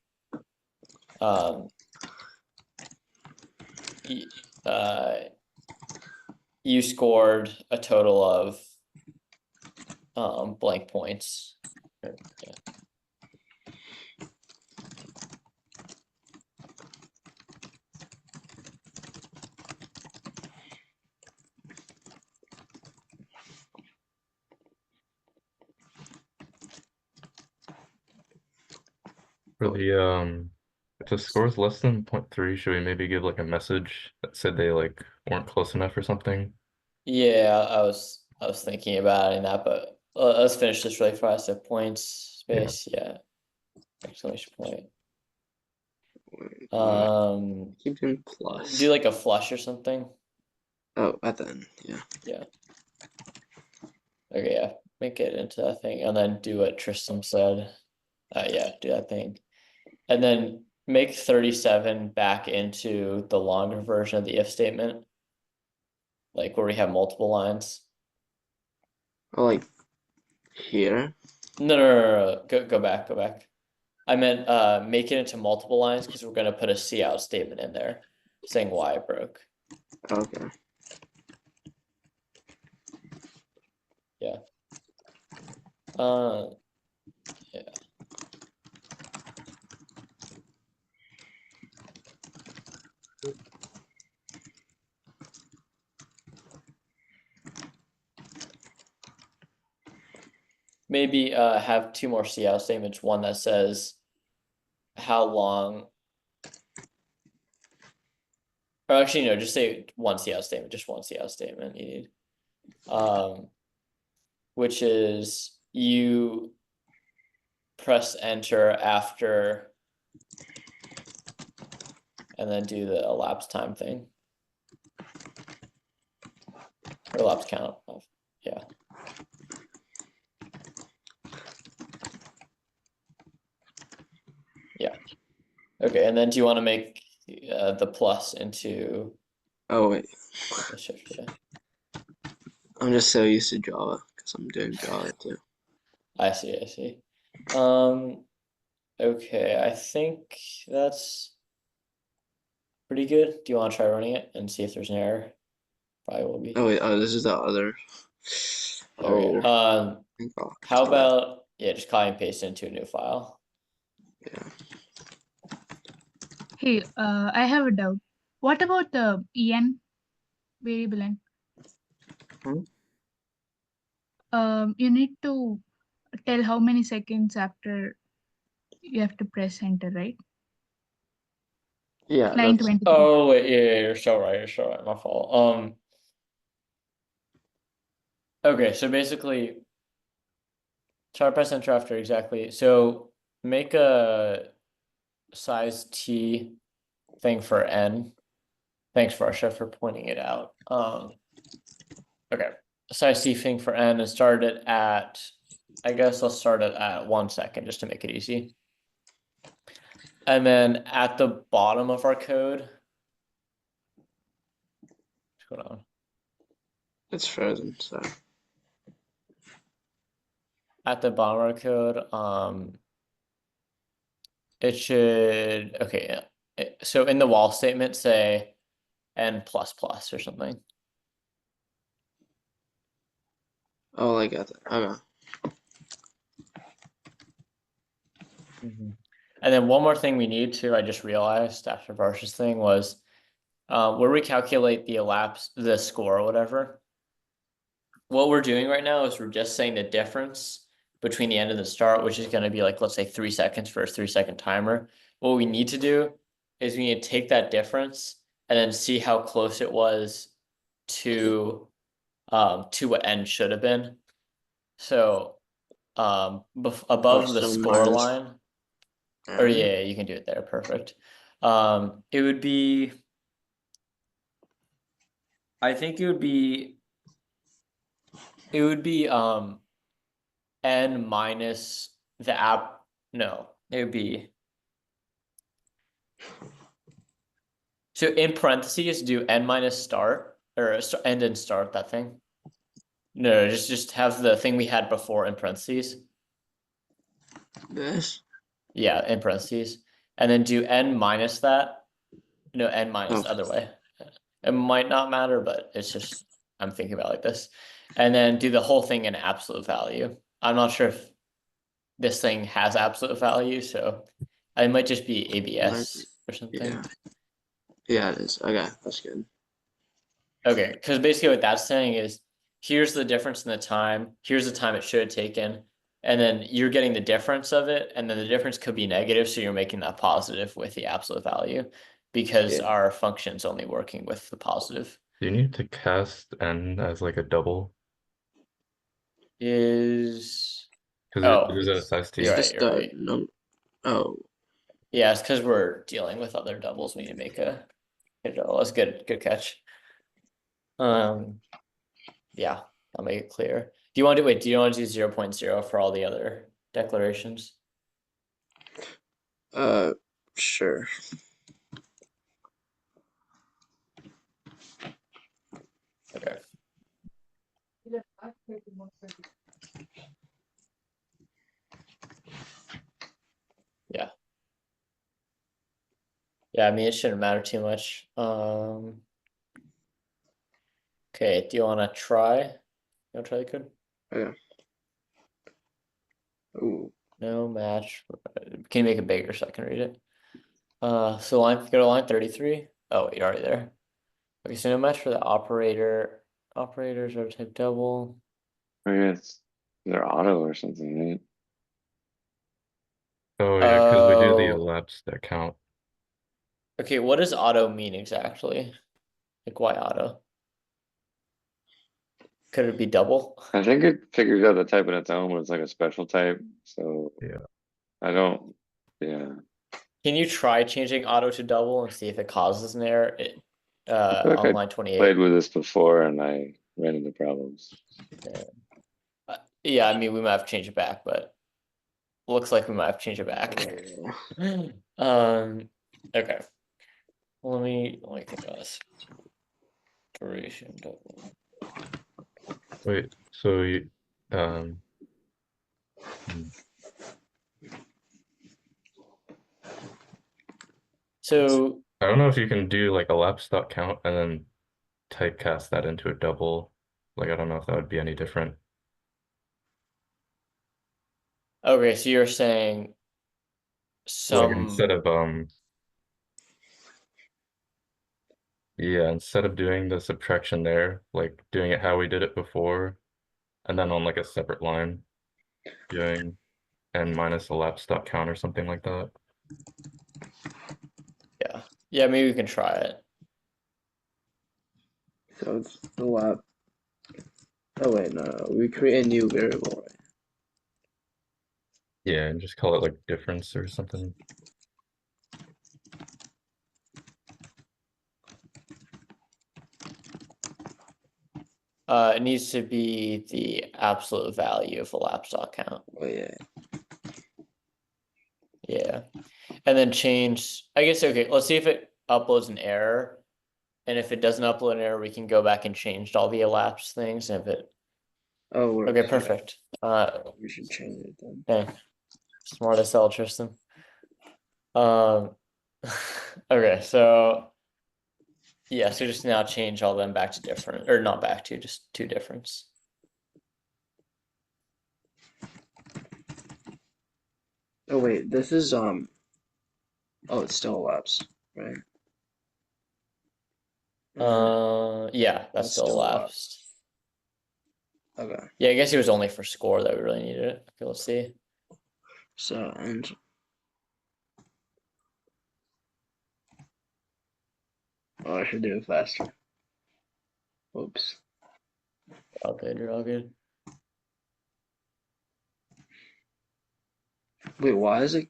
You scored a total of blank points. Yeah. Really, if the score is less than 0.3, should we maybe give like a message that said they like weren't close enough or something? Yeah, I was thinking about adding that, but let's finish this really fast. So points, space, yeah. Exclamation point. Keep doing plus. Do like a flush or something. Oh, at the end, yeah. Yeah. Okay, yeah. Make it into that thing, and then do what Tristan said. Yeah, do that thing, and then make 37 back into the longer version of the if statement, like where we have multiple lines. Oh, like here? No. Go back. I meant make it into multiple lines because we're gonna put a see out statement in there saying why it broke. Okay. Yeah. Yeah. Maybe have two more see out statements. One that says how long. Or actually, no, just say one see out statement. Just one see out statement you need. Which is you press enter after, and then do the elapsed time thing. Or elapsed count. Yeah. Yeah. Okay, and then do you want to make the plus into Oh wait, the shift? Yeah. I'm just so used to Java because I'm doing Java too. I see, I see. Okay, I think that's pretty good. Do you want to try running it and see if there's an error? Probably will be. Oh wait, oh this is the other. Okay. Oh, I think I'll How try that. about just copy and paste it into a new file? Yeah. Hey, I have a doubt. What about the en variable n? You need to tell how many seconds after you have to press enter, right? Yeah, Line that's 20. Oh wait, yeah, you're so right. You're so right. My fault. Okay, so basically, try to press enter after exactly. So make a size t thing for n. Thanks, Varsha, for pointing it out. Okay, size t thing for n and start it at. I guess let's start it at 1 second just to make it easy. And then at the bottom of our code. Hold on. it's frozen. So At the bottom of our code, it should, okay, so in the while statement, say n++ or something. oh, I got that. Okay. And then one more thing we need to, I just realized after Varsha's thing was, where we calculate the elapsed, the score or whatever. What we're doing right now is we're just saying the difference between the end and the start, which is going to be like, let's say 3 seconds for a 3-second timer. What we need to do is we need to take that difference and then see how close it was to what n should have been. So above the so score minus line, or yeah, you can do it there. Perfect. It would be, I think it would be n minus the app. No, it would be. So in parentheses, do n minus start or end and start that thing. No, just have the thing we had before in parentheses. this. Yeah, in parentheses, and then do n minus that. No, n minus the Oh. other way. It might not matter, but it's just I'm thinking about it like this, and then do the whole thing in absolute value. I'm not sure if this thing has absolute value, so it might just be ABS or something. Yeah. Yeah, it is. Okay, that's good. Okay, because basically what that's saying is here's the difference in the time, here's the time it should have taken, and then you're getting the difference of it, and then the difference could be negative, so you're making that positive with the absolute value because Yeah. our function's only working with the positive. Do you need to cast n as like a double? Is Because it is a size t. you're right, Just you're right. no. Oh. Yeah, it's because we're dealing with other doubles. We need to make a double. That's good catch. Yeah, I'll make it clear. Do you want to do you want to do 0.0 for all the other declarations? Sure. Okay. Yeah. Yeah, I mean, it shouldn't matter too much. Okay, do you want to try? You want to try the code? Yeah. Ooh. No match. Can you make it bigger so I can read it? So go to line 33. Oh, you're already there. Okay, so no match for the operator. Operators are type double. I guess they're auto or something, right? Oh yeah, because we do the Oh. elapsed account. Okay, what does auto mean exactly? Like why auto? Could it be double? I think it figures out the type on its own when it's like a special type. So Yeah. I don't. Yeah. Can you try changing auto to double and see if it causes an error? I feel like On I line played 28. with this before and I ran into problems. Yeah, I mean, we might have to change it back, but looks like we might have to change it back. Okay. Let me think about this. Duration double. Wait, so you, hmm. So I don't know if you can do like elapsed.count and then typecast that into a double. Like, I don't know if that would be any different. okay, so you're saying Like some instead of yeah, instead of doing the subtraction there, like doing it how we did it before, and then on like a separate line, doing n minus elapsed.count or something like that. yeah, maybe we can try it. So it's the lab. Oh wait, no, we create a new variable, right? Yeah, and just call it like difference or something. It needs to be the absolute value of elapsed.count. Oh yeah. Yeah. And then change, I guess, okay, let's see if it uploads an error. And if it doesn't upload an error, we can go back and change all the elapsed things. And if it, Oh, we're okay, perfect. we should change it then. Okay. Smart as hell, Tristan. Okay, so yeah, so just now change all them back to different, or not back to, just to difference. Oh wait, this is oh, it's still elapsed, right? Yeah, that's That's still still elapsed. Okay. Yeah, I guess it was only for score that we really needed it. Okay, let's see. So and oh, I should do it faster. Oops. All good, you're all good. Wait, why is it?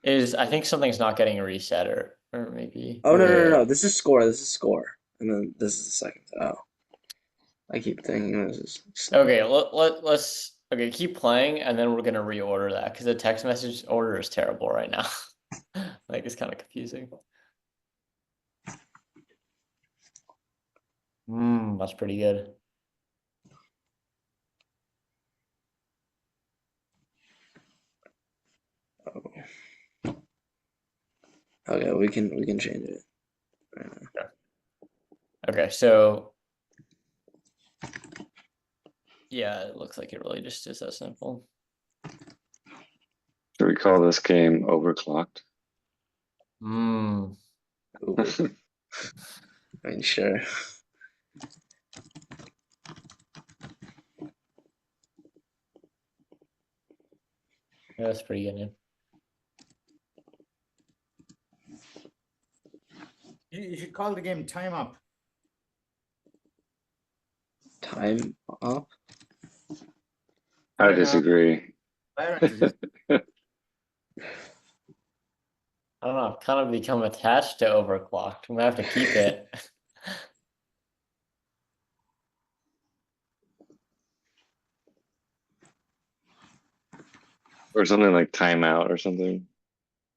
I think something's not getting reset or maybe. Oh no, Okay, no, no, yeah. no. This is score. This is score, and then this is the second. Oh, I keep thinking this is. Okay, let's okay, keep playing and then we're gonna reorder that because the text message order is terrible right now. Like it's kind of confusing. That's pretty good. Oh. Okay, we can change it. Right now. Okay, so yeah, it looks like it really just is that simple. Should we call this game overclocked? Hmm. I mean, sure. Yeah, that's pretty good. Man. You should call the game time up. Time up. I disagree. Byron suggests- I don't know. I've kind of become attached to overclocked. I'm gonna have to keep it. Or something like timeout or something.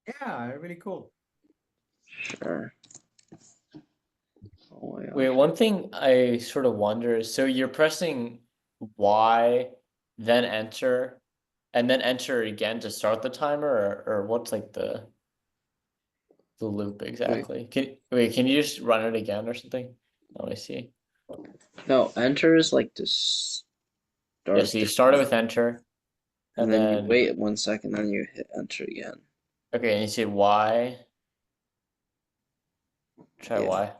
Yeah, really cool. Sure. Oh my Wait, gosh. one thing I sort of wonder is, so you're pressing Y, then enter, and then enter again to start the timer, or what's like the loop exactly? Can you just run it again or something? Let me see. No, enter is like to start. Yeah, so you the started time, with enter, and and then you then wait 1 second, then you hit enter again. okay, and you say Y. Try Yeah. Y.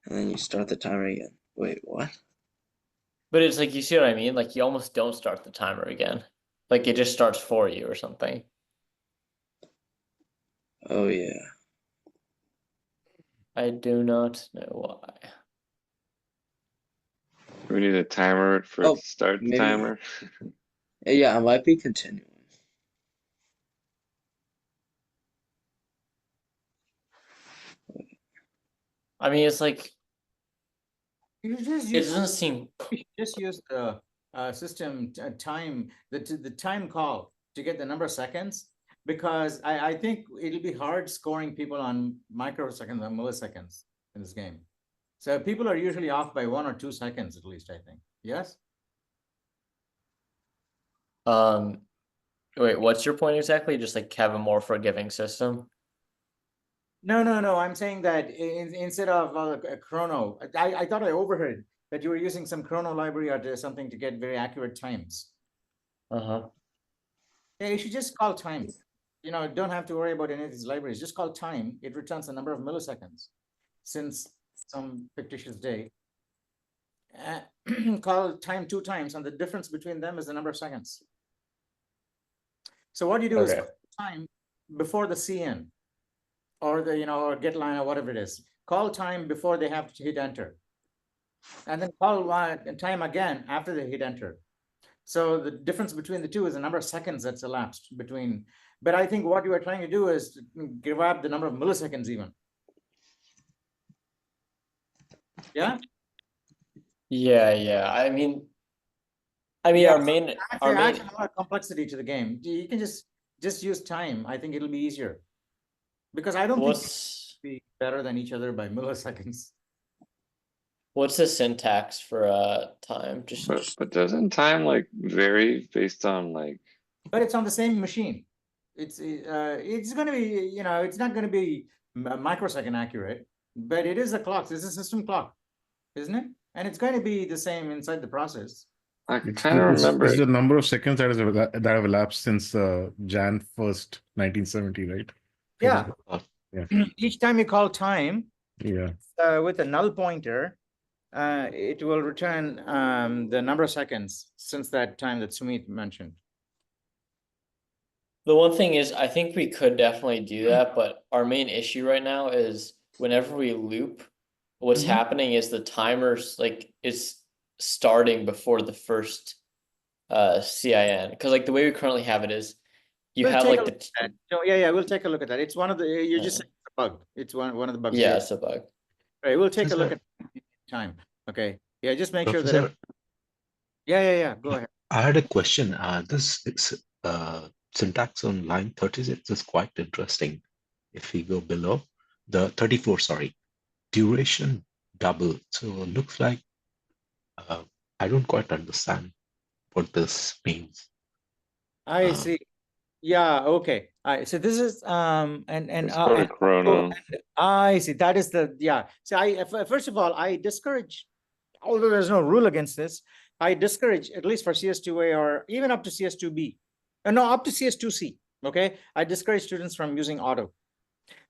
And then you start the timer again. Wait, what? But it's like, you see what I mean? Like you almost don't start the timer again. Like it just starts for you or something. Oh yeah. I do not know why. We need a timer for it to start the maybe. timer. Yeah, I might be continuing. I mean, it's like You just It use, doesn't seem, just use the system time, the time call to get the number of seconds, because I think it'll be hard scoring people on microseconds and milliseconds in this game. So people are usually off by 1 or 2 seconds at least, I think. Yes? wait, what's your point exactly? Just like have a more forgiving system? No. I'm saying that instead of a chrono, I thought I overheard that you were using some chrono library or something to get very accurate times. Uh-huh. Yeah, you should just call time. You know, don't have to worry about any of these libraries. Just call time. It returns a number of milliseconds since some fictitious day. Call time 2 times, and the difference between them is the number of seconds. So what you do is Okay. call time before the CN or the, or get line or whatever it is. Call time before they have to hit enter. And then call time again after they hit enter. So the difference between the two is the number of seconds that's elapsed between. But I think what you are trying to do is to grab the number of milliseconds even. Yeah. Yeah. I mean, Yeah, our main adds a lot of complexity to the game. You can just use time. I think it'll be easier, because I don't think it's be better than each other by milliseconds. What's the syntax for time? Just But doesn't time like vary based on like? But it's on the same machine. It's going to be, it's not going to be microsecond accurate, but it is a clock. It's a system clock, isn't it? And it's going to be the same inside the process. I kind of remember it's the number of seconds that have elapsed since Jan 1st, 1970, right? Yeah. Yeah. Each time you call time, yeah, with a null pointer, it will return the number of seconds since that time that Sumit mentioned. the one thing is, I think we could definitely do that, but our main issue right now is whenever we loop, what's happening is the timer's like is starting before the first CIN, because like the way we currently have it is you We'll have take like a look at that. No, yeah, we'll take a look at that. It's one of the, you're just saying it's a bug. It's one of the bugs. Yeah, here. it's a bug. Right, we'll take a look at time. Okay. Yeah, just make sure that. Professor, Yeah. Go ahead. I had a question. This syntax on line 36 is quite interesting. If we go below the 34, sorry, duration double. So looks like I don't quite understand what this means. I see. Yeah. Okay. So this is chrono. I see. That is the So first of all, I discourage, although there's no rule against this, I discourage, at least for CS2A or even up to CS2B, no, up to CS2C. Okay, I discourage students from using auto,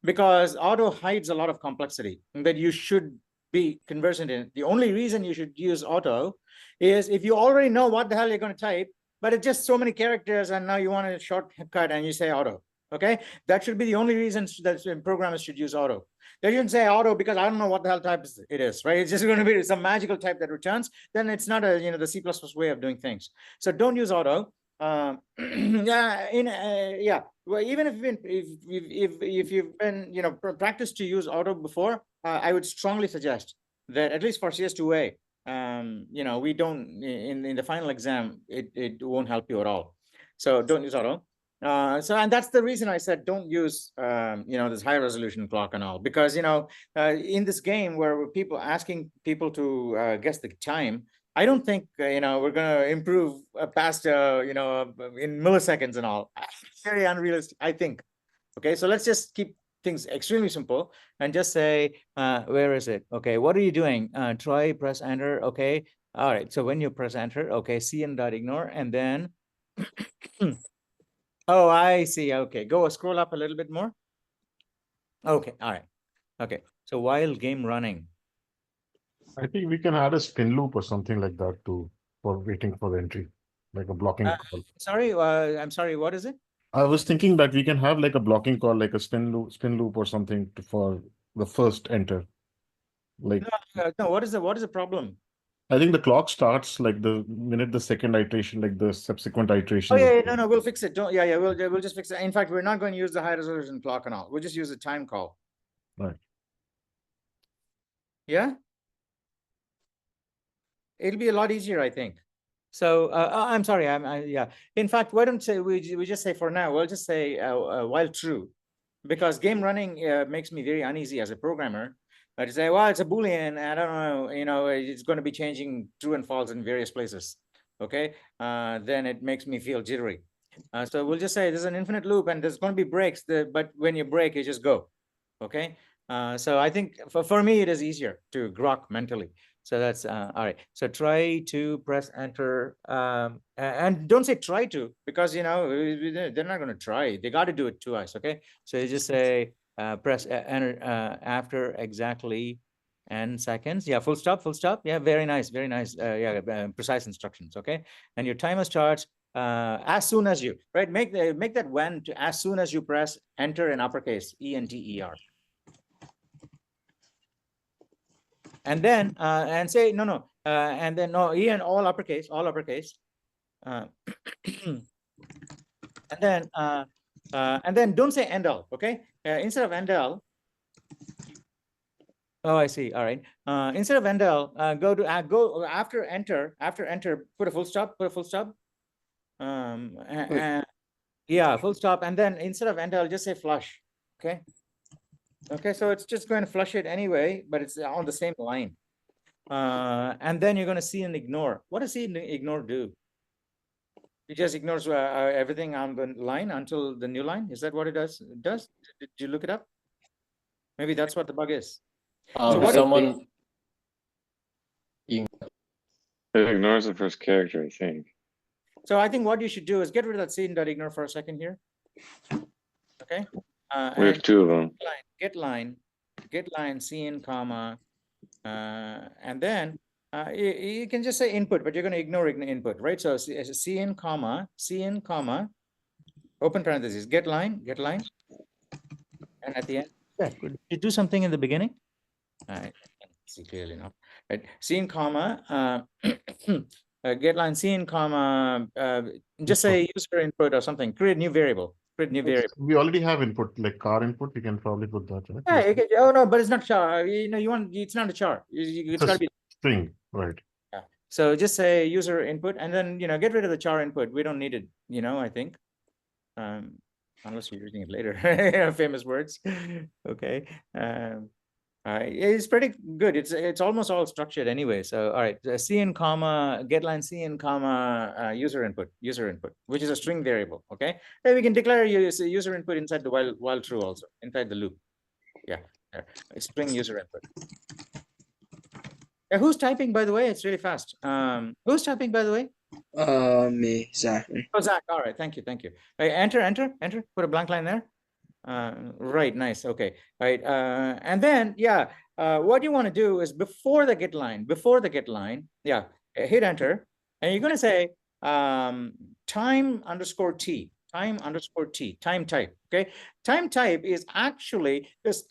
because auto hides a lot of complexity that you should be conversant in. The only reason you should use auto is if you already know what the hell you're going to type, but it's just so many characters and now you want a shortcut and you say auto. Okay, that should be the only reason that programmers should use auto. They shouldn't say auto because I don't know what the hell type it is, right? It's just going to be some magical type that returns. Then it's not the C++ way of doing things. So don't use auto. Well, even if you've been practiced to use auto before, I would strongly suggest that at least for CS2A, we don't in the final exam, it won't help you at all. So don't use auto. And that's the reason I said don't use this high resolution clock and all, because in this game where we're asking people to guess the time, I don't think we're gonna improve past in milliseconds and all. Very unrealistic, I think. Okay, so let's just keep things extremely simple and just say, where is it? Okay, what are you doing? Try press enter. Okay, all right. So when you press enter, okay, cn.ignore, and then oh, I see. Okay, go scroll up a little bit more. Okay, all right. Okay, so while game running, I think we can add a spin loop or something like that for waiting for the entry, like a blocking call. Sorry, I'm sorry. What is it? I was thinking that we can have like a blocking call, like a spin loop or something for the first enter. Like no. What is the problem? I think the clock starts like the minute the second iteration, like the subsequent iteration. Oh yeah, no, we'll fix it. Don't. Yeah, we'll just fix it. In fact, we're not going to use the high resolution clock and all. We'll just use a time call. Right. Yeah. it'll be a lot easier, I think. So I'm sorry, yeah. In fact, why don't we just say for now, we'll just say while true, because game running makes me very uneasy as a programmer. To say, well, it's a Boolean, I don't know, you know, it's going to be changing true and false in various places. Okay, then it makes me feel jittery. So we'll just say there's an infinite loop and there's going to be breaks, but when you break, you just go. Okay, so I think for me, it is easier to grok mentally. So that's all right. So try to press enter, and don't say try to, because you know they're not going to try. They got to do it to us. Okay, so you just say press enter after exactly n seconds. Yeah, full stop, full stop. Yeah, very nice, very nice. Yeah, precise instructions. Okay, and your timer starts as soon as you make that when to as soon as you press enter in uppercase enter. And then and say no and then no en all uppercase and then don't say end all. Okay, instead of end all, oh I see, all right, instead of end all, go to go after enter, put a full stop, yeah, full stop, and then instead of end all, just say flush. Okay, so it's just going to flush it anyway, but it's on the same line. And then you're going to see and ignore. What does see and ignore do? It just ignores everything on the line until the new line. Is that what it does? It does? Did you look it up? Maybe that's what the bug is. So what someone. It ignores the first character, I think. So I think what you should do is get rid of that scene.ignore for a second here. Okay. We have two of them. Get line, cin, comma, and then you can just say input, but you're going to ignore input, right? So cin, comma, open parentheses, get line, and at the end, did you do something in the beginning? I can't see clearly now. Right, cin, comma, get line, cin, comma, just say user input or something. Create new variable. We already have input, like car input. We can probably put that, right? Yeah, you can, oh no, but it's not char. You know, it's not a char. It's got to be string, right? Yeah. So just say user input, and then get rid of the char input. We don't need it. I think, unless you're using it later. Famous words. Okay. It's pretty good. It's almost all structured anyway. So all right, cin, comma, get line cin, comma, user input, which is a string variable. Okay, then we can declare user input inside the while true also, inside the loop. Yeah, there. String user input. Yeah, who's typing, by the way? It's really fast. Who's typing, by the way? Me, Zach. Oh, Zach. All right, thank you. Right, enter. Put a blank line there. Right, nice. Okay, right. And then what you want to do is before the get line, yeah, hit enter, and you're going to say time type. Okay, time type is actually this.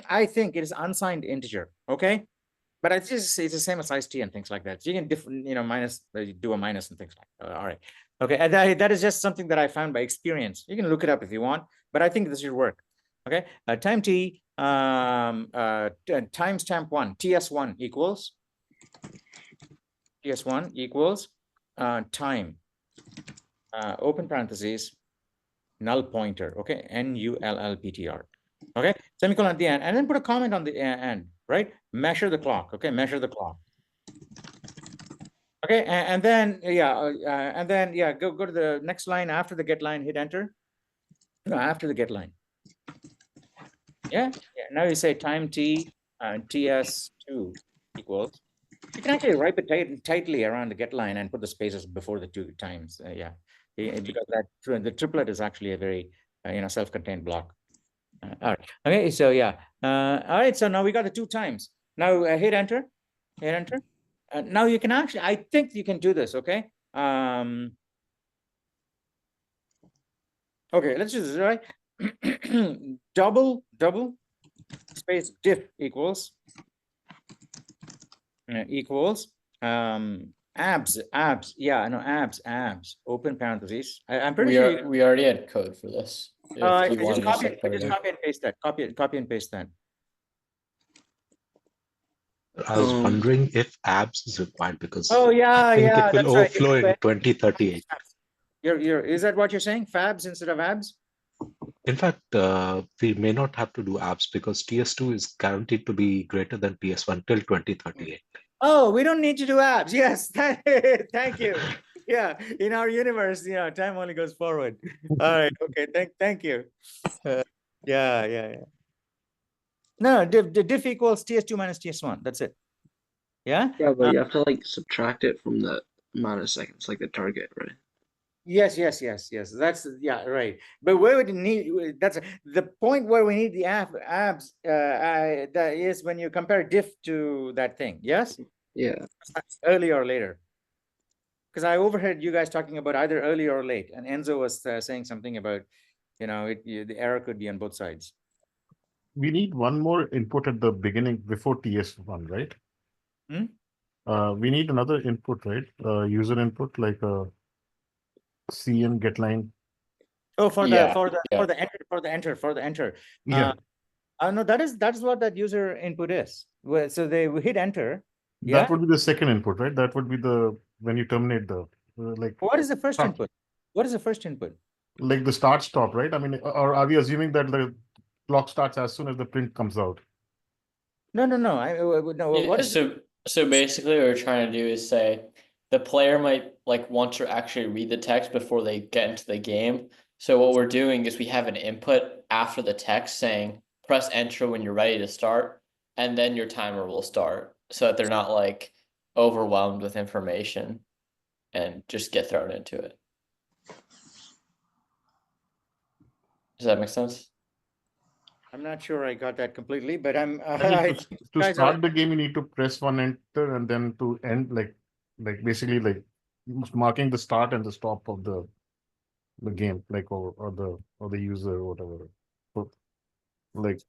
I think it is unsigned integer. Okay, but it's the same as size t and things like that. So you can minus, do a minus and things like that. All right. Okay, and that is just something that I found by experience. You can look it up if you want, but I think this should work. Okay, time t timestamp 1 ts1 equals time open parentheses null pointer. Okay, nullptr. Okay, semicolon at the end, and then put a comment on the end. Right, measure the clock. Okay, measure the clock. Okay, and then go to the next line after the get line, hit enter. No, after the get line. Yeah. Now you say time t ts2 equals. You can actually write it tightly around the get line and put the spaces before the two times. Because the triplet is actually a very self-contained block. All right. Okay. So all right. So now we got the 2 times. Now hit enter. Now you can actually, I think you can do this. Okay. Okay. Let's do this. Right. double space diff equals abs. Yeah. No, abs. Open parentheses. I'm pretty sure we already had code for this. Just copy and paste that. Copy and paste that. I was wondering if abs is required because Oh yeah, I think yeah, it will that's right. overflow in 2038. Is that what you're saying? Fabs instead of abs? In fact, we may not have to do abs because TS2 is guaranteed to be greater than TS1 till 2038. Oh, we don't need to do abs. Yes, thank you. Yeah, in our universe, time only goes forward. All right, okay, thank you. Yeah. No, diff equals TS2 minus TS1. That's it. Yeah. Yeah, but you have to like subtract it from the amount of seconds, like the target, right? Yes. That's right. But where we need that's the point where we need the abs. That is when you compare diff to that thing. Yes. Yeah. Earlier or later. Because I overheard you guys talking about either early or late, and Enzo was saying something about, the error could be on both sides. We need one more input at the beginning before TS1, right? We need another input, right? User input like a CN get line. Oh, for Yeah, the enter. Yeah. No, that is what that user input is. Well, so they hit enter. That would be the second input, right? That would be the when you terminate the like. What is the first start. input? What is the first input? Like the start stop, right? I mean, or are we assuming that the clock starts as soon as the print comes out? No. No. What is so basically what we're trying to do is say the player might like want to actually read the text before they get into the game. So what we're doing is we have an input after the text saying press enter when you're ready to start, and then your timer will start so that they're not like overwhelmed with information and just get thrown into it. Does that make sense? I'm not sure I got that completely, but I'm to start the game, you need to press one enter, and then to end like basically like marking the start and the stop of the game, like or the user or whatever. So, like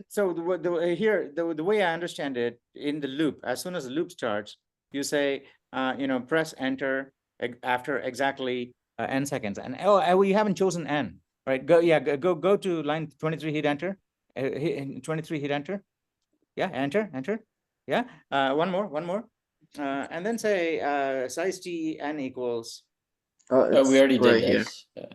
so the way I understand it, in the loop, as soon as the loop starts, you say press enter after exactly n seconds, and we haven't chosen n, right? Go to line 23, hit enter. 23, hit enter. Yeah, enter. Yeah, one more, and then say size t n equals. Oh, we already did right this. here.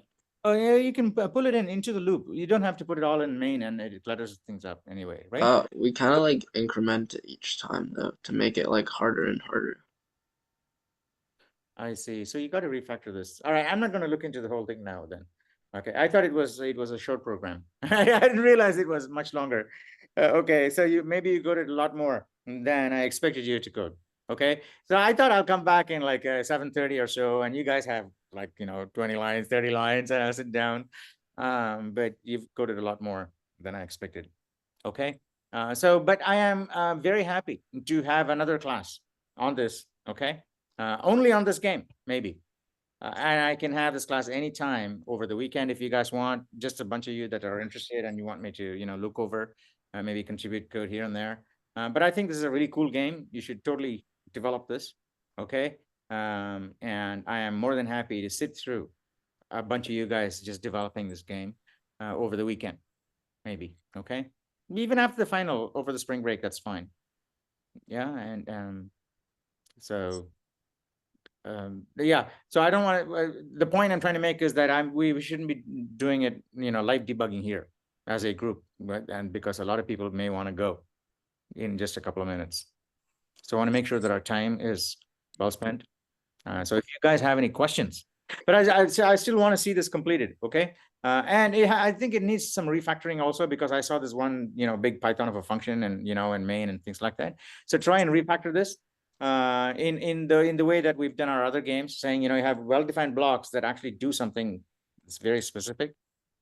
Oh yeah, you can pull it into the loop. You don't have to put it all in main, and it clutters things up anyway, right? We kind of like increment it each time though to make it like harder and harder. I see. So you got to refactor this. All right, I'm not going to look into the whole thing now then. Okay, I thought it was a short program. I didn't realize it was much longer. Okay, so maybe you coded a lot more than I expected you to code. Okay, so I thought I'll come back in like 7:30 or so, and you guys have like 20 lines, 30 lines, and I'll sit down. But you've coded a lot more than I expected. Okay, but I am very happy to have another class on this. Okay, only on this game, maybe. And I can have this class anytime over the weekend if you guys want. Just a bunch of you that are interested and you want me to, look over, maybe contribute code here and there. But I think this is a really cool game. You should totally develop this, okay? And I am more than happy to sit through a bunch of you guys just developing this game over the weekend, maybe, okay? Even after the final over the spring break, that's fine. Yeah, and so I don't want to, the point I'm trying to make is that we shouldn't be doing it, live debugging here as a group, right? And because a lot of people may want to go in just a couple of minutes. So I want to make sure that our time is well spent. So if you guys have any questions, but I still want to see this completed, okay? And I think it needs some refactoring also, because I saw this one, big Python of a function and, and main and things like that. So try and refactor this in the way that we've done our other games, saying, you have well-defined blocks that actually do something that's very specific.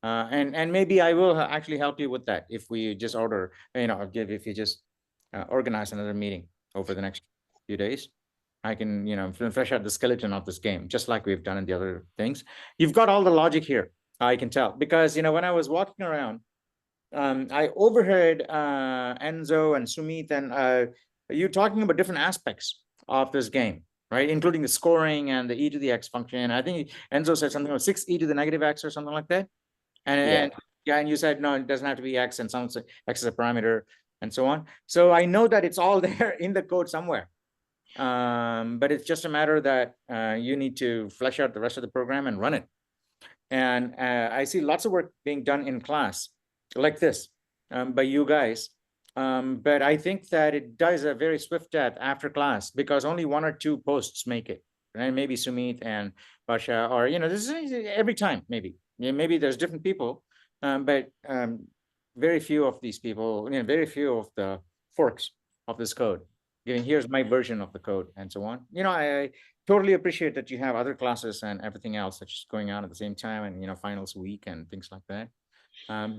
And maybe I will actually help you with that if we just order, if you just organize another meeting over the next few days. I can, flesh out the skeleton of this game, just like we've done in the other things. You've got all the logic here, I can tell, because, when I was walking around, I overheard Enzo and Sumit and you talking about different aspects of this game, right? Including the scoring and the e to the x function. I think Enzo said something about 6e to the negative x or something like that. And you said, no, it doesn't have to be x, and some say x is a parameter. and so on. So I know that it's all there in the code somewhere. But it's just a matter that you need to flesh out the rest of the program and run it. And I see lots of work being done in class like this by you guys. But I think that it does a very swift death after class because only 1 or 2 posts make it. And maybe Sumit and Basha, or, this is every time, maybe. Maybe there's different people, but very few of these people, very few of the forks of this code. Here's my version of the code and so on. I totally appreciate that you have other classes and everything else that's going on at the same time, and finals week and things like that.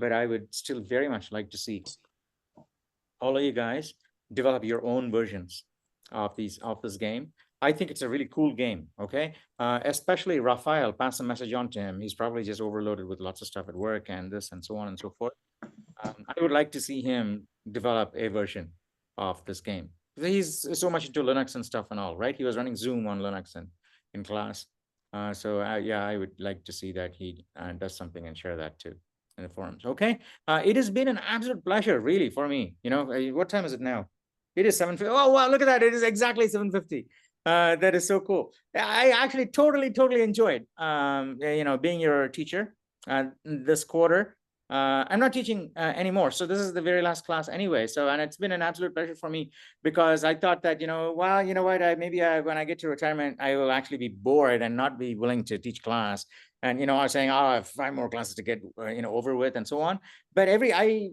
But I would still very much like to see all of you guys develop your own versions of this game. I think it's a really cool game. Okay, especially Raphael. Pass a message on to him. He's probably just overloaded with lots of stuff at work and this and so on and so forth. I would like to see him develop a version of this game. He's so much into Linux and stuff and all, right? He was running Zoom on Linux and in class. So yeah, I would like to see that he does something and share that too in the forums. Okay, it has been an absolute pleasure, really, for me. What time is it now? It is 7:50. Oh wow, look at that! It is exactly 7:50. That is so cool. I actually totally enjoyed being your teacher this quarter. I'm not teaching anymore, so this is the very last class anyway. So, and it's been an absolute pleasure for me because I thought that well, you know what, maybe when I get to retirement, I will actually be bored and not be willing to teach class. And I was saying, oh, I have 5 more classes to get over with and so on. But I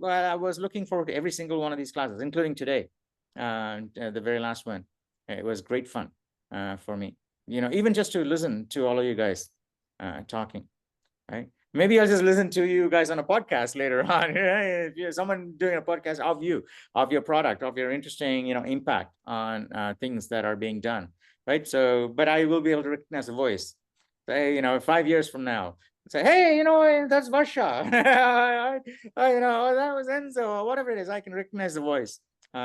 was looking forward to every single one of these classes, including today, the very last one. It was great fun for me. Even just to listen to all of you guys talking, right? Maybe I'll just listen to you guys on a podcast later on. If you're someone doing a podcast of you, of your product, of your interesting, impact on things that are being done, right? So, but I will be able to recognize a voice. Say, 5 years from now, say, hey, that's Varsha. that was Enzo, or whatever it is. I can recognize the voice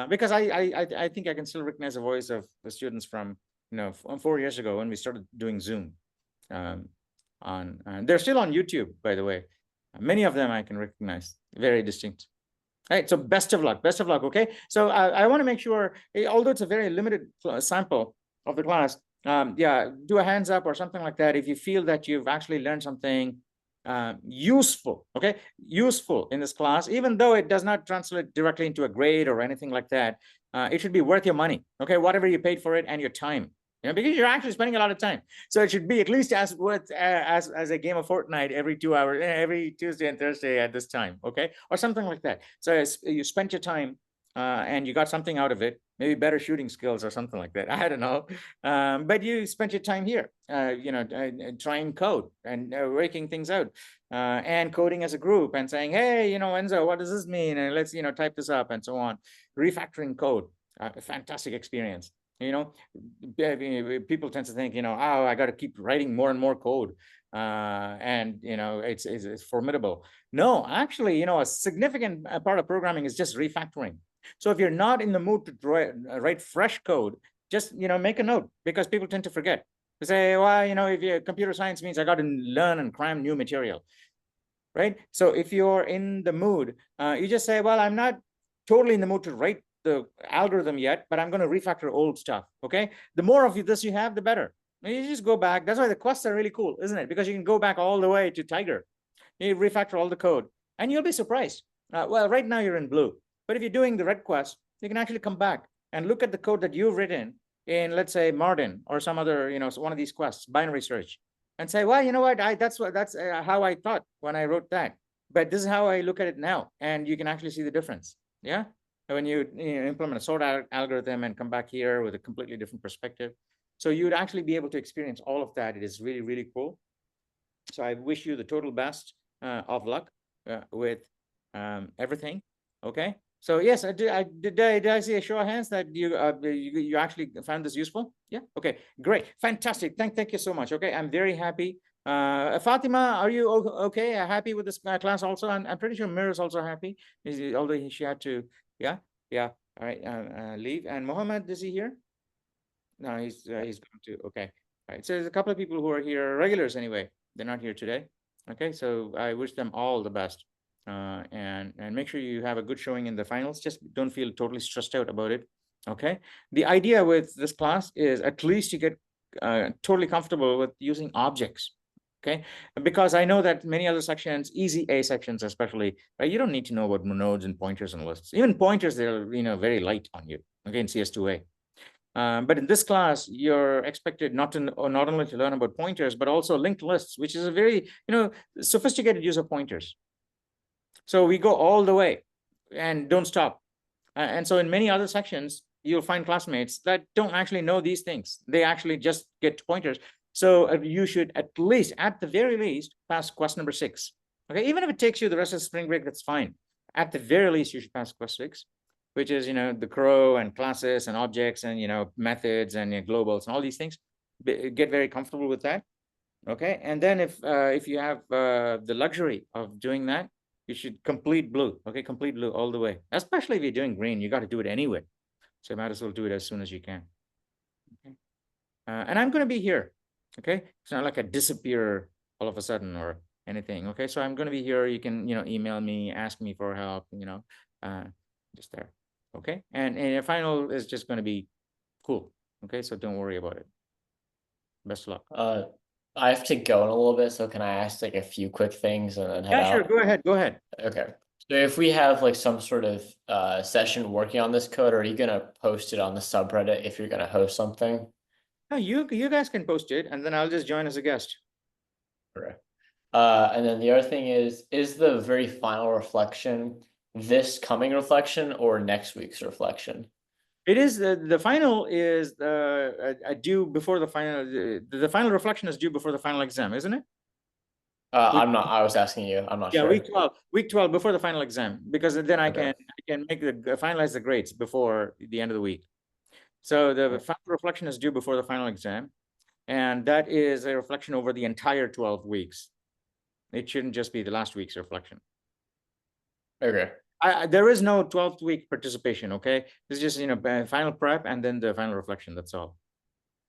because I think I can still recognize the voice of the students from 4 years ago when we started doing Zoom. They're still on YouTube, by the way. Many of them I can recognize, very distinct. All right, so best of luck, okay? So I want to make sure, although it's a very limited sample of the class, yeah, do a hands up or something like that if you feel that you've actually learned something useful, okay? Useful in this class, even though it does not translate directly into a grade or anything like that. It should be worth your money, okay? Whatever you paid for it and your time. Because you're actually spending a lot of time. So it should be at least as worth as a game of Fortnite every 2 hours, every Tuesday and Thursday at this time, okay? Or something like that. So you spent your time and you got something out of it, maybe better shooting skills or something like that. I don't know. But you spent your time here, trying code and working things out and coding as a group and saying, hey, Enzo, what does this mean? And let's, type this up and so on. Refactoring code, a fantastic experience. People tend to think, oh, I got to keep writing more and more code. And, it's formidable. No, actually, a significant part of programming is just refactoring. So if you're not in the mood to write fresh code, just, make a note because people tend to forget. They say, well, if you're computer science means I got to learn and cram new material, right? So if you're in the mood, you just say, well, I'm not totally in the mood to write the algorithm yet, but I'm going to refactor old stuff. Okay, the more of this you have, the better. You just go back. That's why the quests are really cool, isn't it? Because you can go back all the way to Tiger. You refactor all the code, and you'll be surprised. Well, right now you're in blue, but if you're doing the red quest, you can actually come back and look at the code that you've written in, let's say, Martin or some other, one of these quests, binary search, and say, well, you know what? That's how I thought when I wrote that, but this is how I look at it now, and you can actually see the difference. Yeah. When you implement a sort algorithm and come back here with a completely different perspective. So you'd actually be able to experience all of that. It is really, really cool. So I wish you the total best of luck with everything. Okay. So yes, did I see a show of hands that you actually found this useful? Yeah. Okay. Great. Fantastic. Thank you so much. Okay. I'm very happy. Fatima, are you okay? Happy with this class also? I'm pretty sure Mir is also happy, although she had to. Yeah. All right. Leave. And Mohammed, is he here? No, he's going to. Okay. All right. So there's a couple of people who are here, regulars anyway. They're not here today. Okay. So I wish them all the best. and make sure you have a good showing in the finals. Just don't feel totally stressed out about it. Okay. The idea with this class is at least you get totally comfortable with using objects. Okay, because I know that many other sections, easy A sections especially, right? You don't need to know about nodes and pointers and lists. Even pointers, they're very light on you. Okay, in CS2A. But in this class, you're expected not only to learn about pointers, but also linked lists, which is a very sophisticated use of pointers. So we go all the way and don't stop. And so in many other sections, you'll find classmates that don't actually know these things. They actually just get pointers. So you should at the very least, pass quest number 6. Okay, even if it takes you the rest of the spring break, that's fine. At the very least, you should pass quest 6, which is the crow and classes and objects and methods and globals and all these things. Get very comfortable with that. Okay, and then if you have the luxury of doing that, you should complete blue. Okay, complete blue all the way. Especially if you're doing green, you got to do it anyway. So you might as well do it as soon as you can. Okay, and I'm going to be here. Okay, it's not like I disappear all of a sudden or anything. Okay, so I'm going to be here. You can email me, ask me for help. Just there. Okay, and your final is just going to be cool. Okay, so don't worry about it. Best of luck. I have to go in a little bit, so can I ask like a few quick things and then head Yeah, sure. out? Go ahead. Go ahead. Okay. So if we have like some sort of session working on this code, are you gonna post it on the subreddit if you're gonna host something? No, you guys can post it, and then I'll just join as a guest. Okay. And then the other thing is the very final reflection this coming reflection or next week's reflection? It is the final is due before the final. The final reflection is due before the final exam, isn't it? I'm not. I was asking you. I'm not sure. Week 12 before the final exam, because then I can make finalize the grades before the end of the week. So the final reflection is due before the final exam, and that is a reflection over the entire 12 weeks. It shouldn't just be the last week's reflection. Okay. There is no 12th week participation. Okay, it's just final prep and then the final reflection. That's all.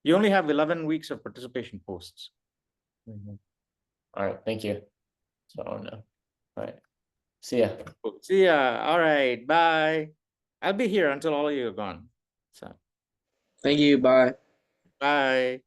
You only have 11 weeks of participation posts. All right, thank you. So I don't know. All right, see ya. See ya. All right, bye. I'll be here until all of you are gone. So thank you. Bye. Bye.